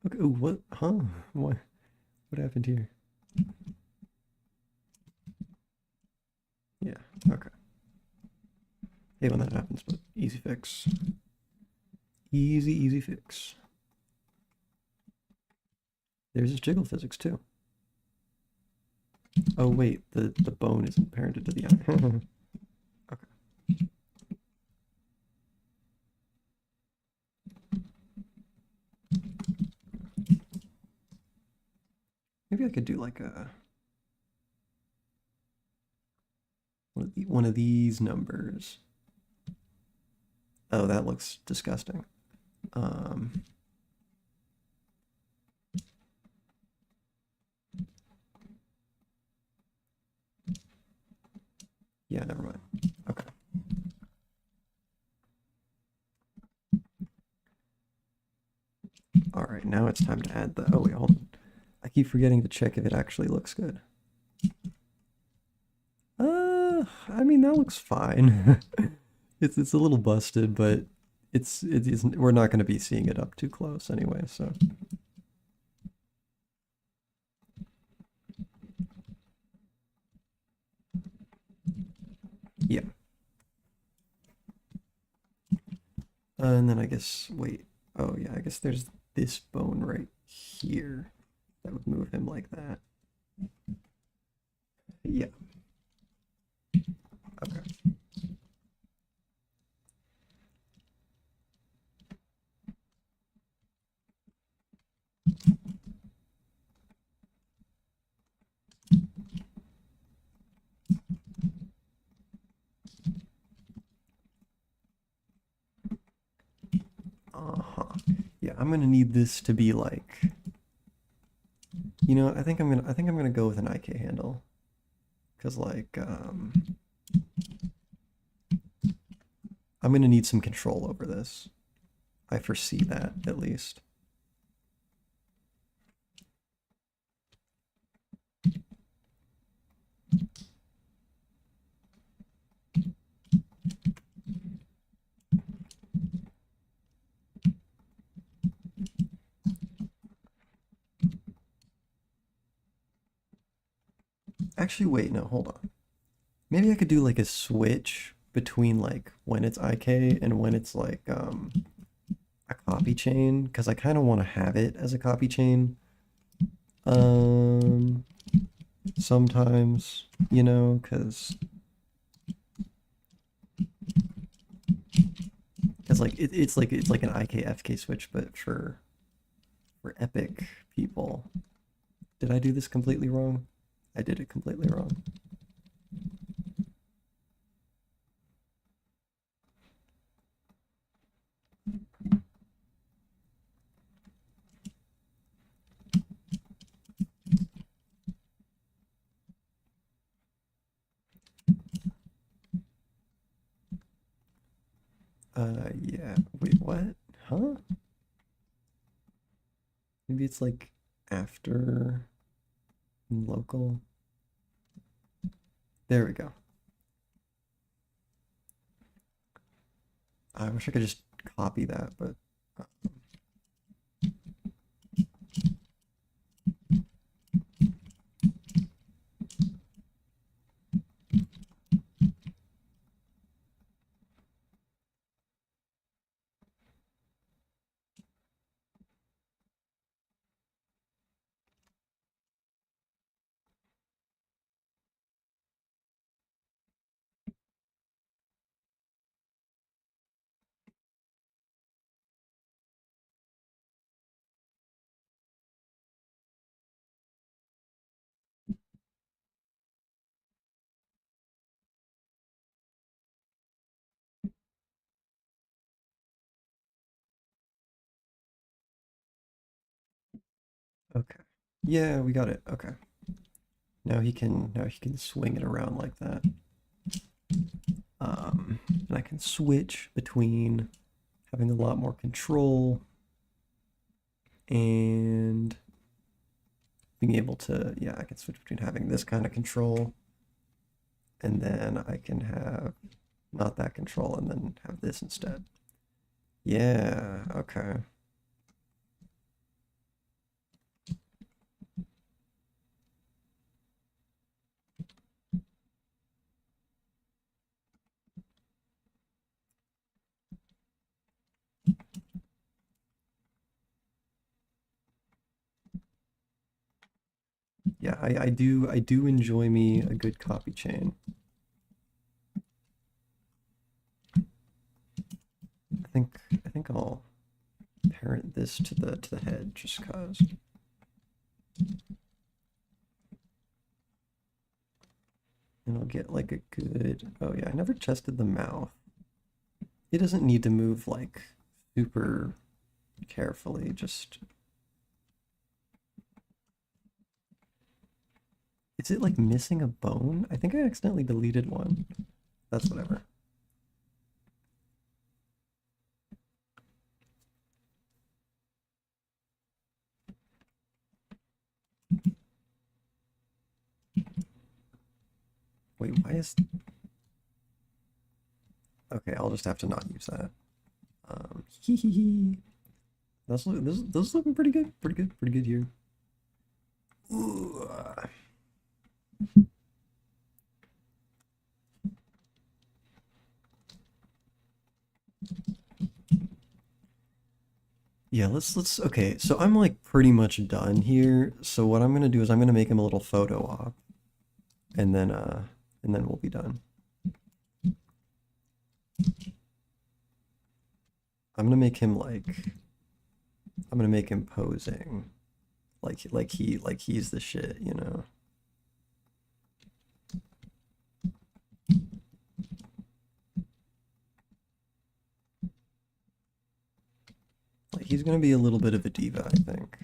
Okay, ooh, what? Huh? What happened here? Yeah, okay. Hate when that happens, but easy fix. Easy, easy fix. There's his jiggle physics too. Oh wait, the bone isn't parented to the eye. Okay. Maybe I could do like a one of these numbers. Oh, that looks disgusting. Um, yeah, never mind. Okay. All right, now it's time to add the. Oh wait, hold on. I keep forgetting to check if it actually looks good. I mean that looks fine. It's a little busted, but it isn't. We're not going to be seeing it up too close anyway. So yeah. And then I guess wait. Oh yeah, I guess there's this bone right here that would move him like that. Yeah. Okay. Uh-huh. Yeah, I'm gonna need this to be like, I think I'm gonna go with an IK handle. Cause like, I'm gonna need some control over this. I foresee that at least. Actually, wait, no, hold on. Maybe I could do like a switch between like when it's IK and when it's like a copy chain, because I kind of want to have it as a copy chain. Um, Sometimes, because like it's like an IK switch, but for epic people. Did I do this completely wrong? I did it completely wrong. Yeah. Wait, what? Huh? Maybe it's like after local. There we go. I wish I could just copy that, but uh, okay. Yeah, we got it. Okay. Now he can swing it around like that. And I can switch between having a lot more control and being able to, yeah, I can switch between having this kind of control and then I can have not that control and then have this instead. Yeah, okay. Yeah, I do enjoy me a good copy chain. I think I'll parent this to the head just cause. And I'll get like a good, oh yeah, I never tested the mouth. It doesn't need to move like super carefully, just, is it like missing a bone? I think I accidentally deleted one. That's whatever. Wait, why is, okay, I'll just have to not use that. Hee hee hee. Those looking pretty good, pretty good here. Ooh, yeah, let's okay, so I'm like pretty much done here. So what I'm gonna do is I'm gonna make him a little photo op and then we'll be done. I'm gonna make him like I'm gonna make him posing like he's the shit, you know. Like he's gonna be a little bit of a diva, I think.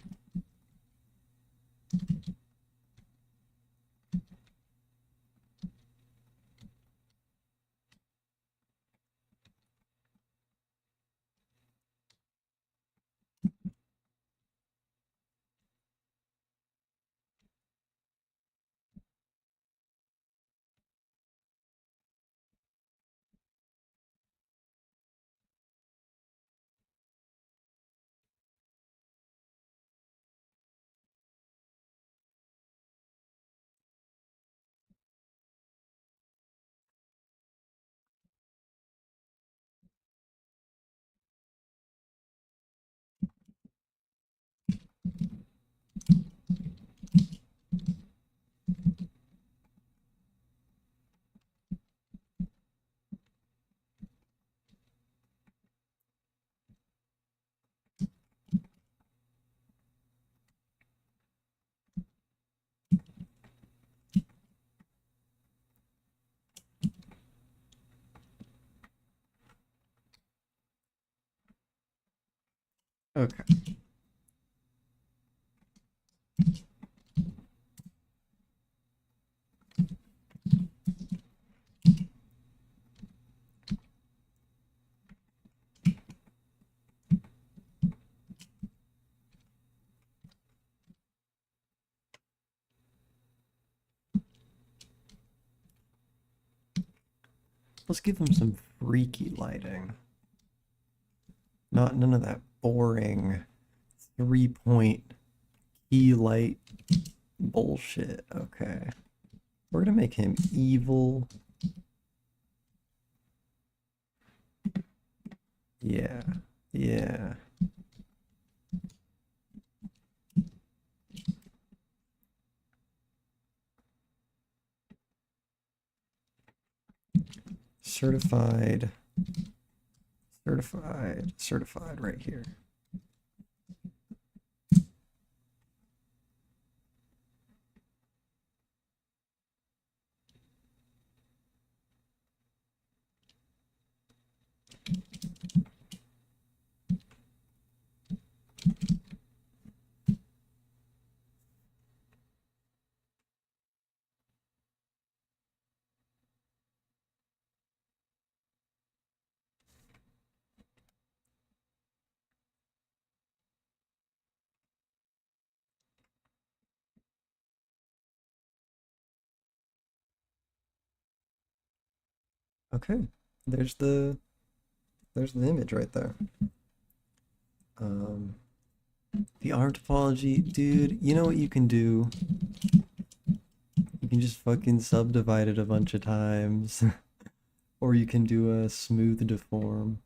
Okay. Let's give him some freaky lighting. Not none of that boring 3-point key light bullshit. Okay. We're gonna make him evil. Yeah. Yeah. Certified. Certified right here. Okay. There's the there's the image right there. Um, the art topology, dude, you know what you can do? You can just fucking subdivide it a bunch of times. Or you can do a smooth deform.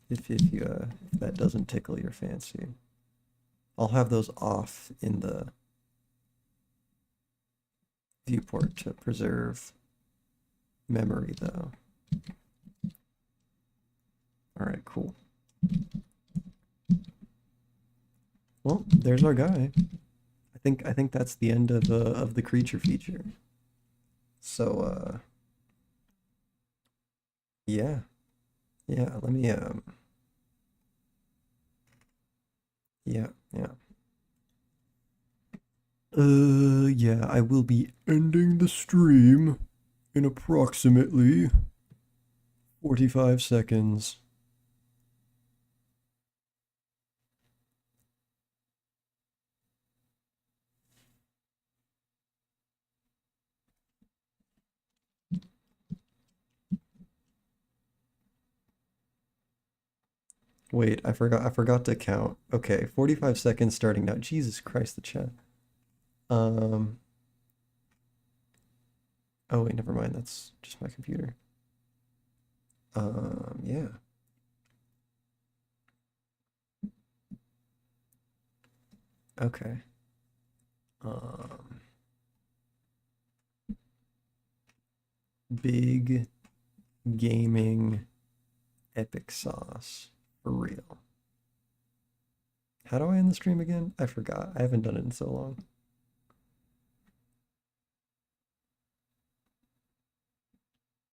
If that doesn't tickle your fancy. I'll have those off in the viewport to preserve memory though. All right, cool. Well, there's our guy. I think that's the end of the creature feature. So yeah. Yeah, let me yeah, yeah. Yeah, I will be ending the stream in approximately 45 seconds. Wait, I forgot to count. Okay, 45 seconds starting now. Jesus Christ, the chat. Um, oh wait, never mind. That's just my computer. Yeah. Okay. Um, big gaming epic sauce for real. How do I end the stream again? I forgot. I haven't done it in so long.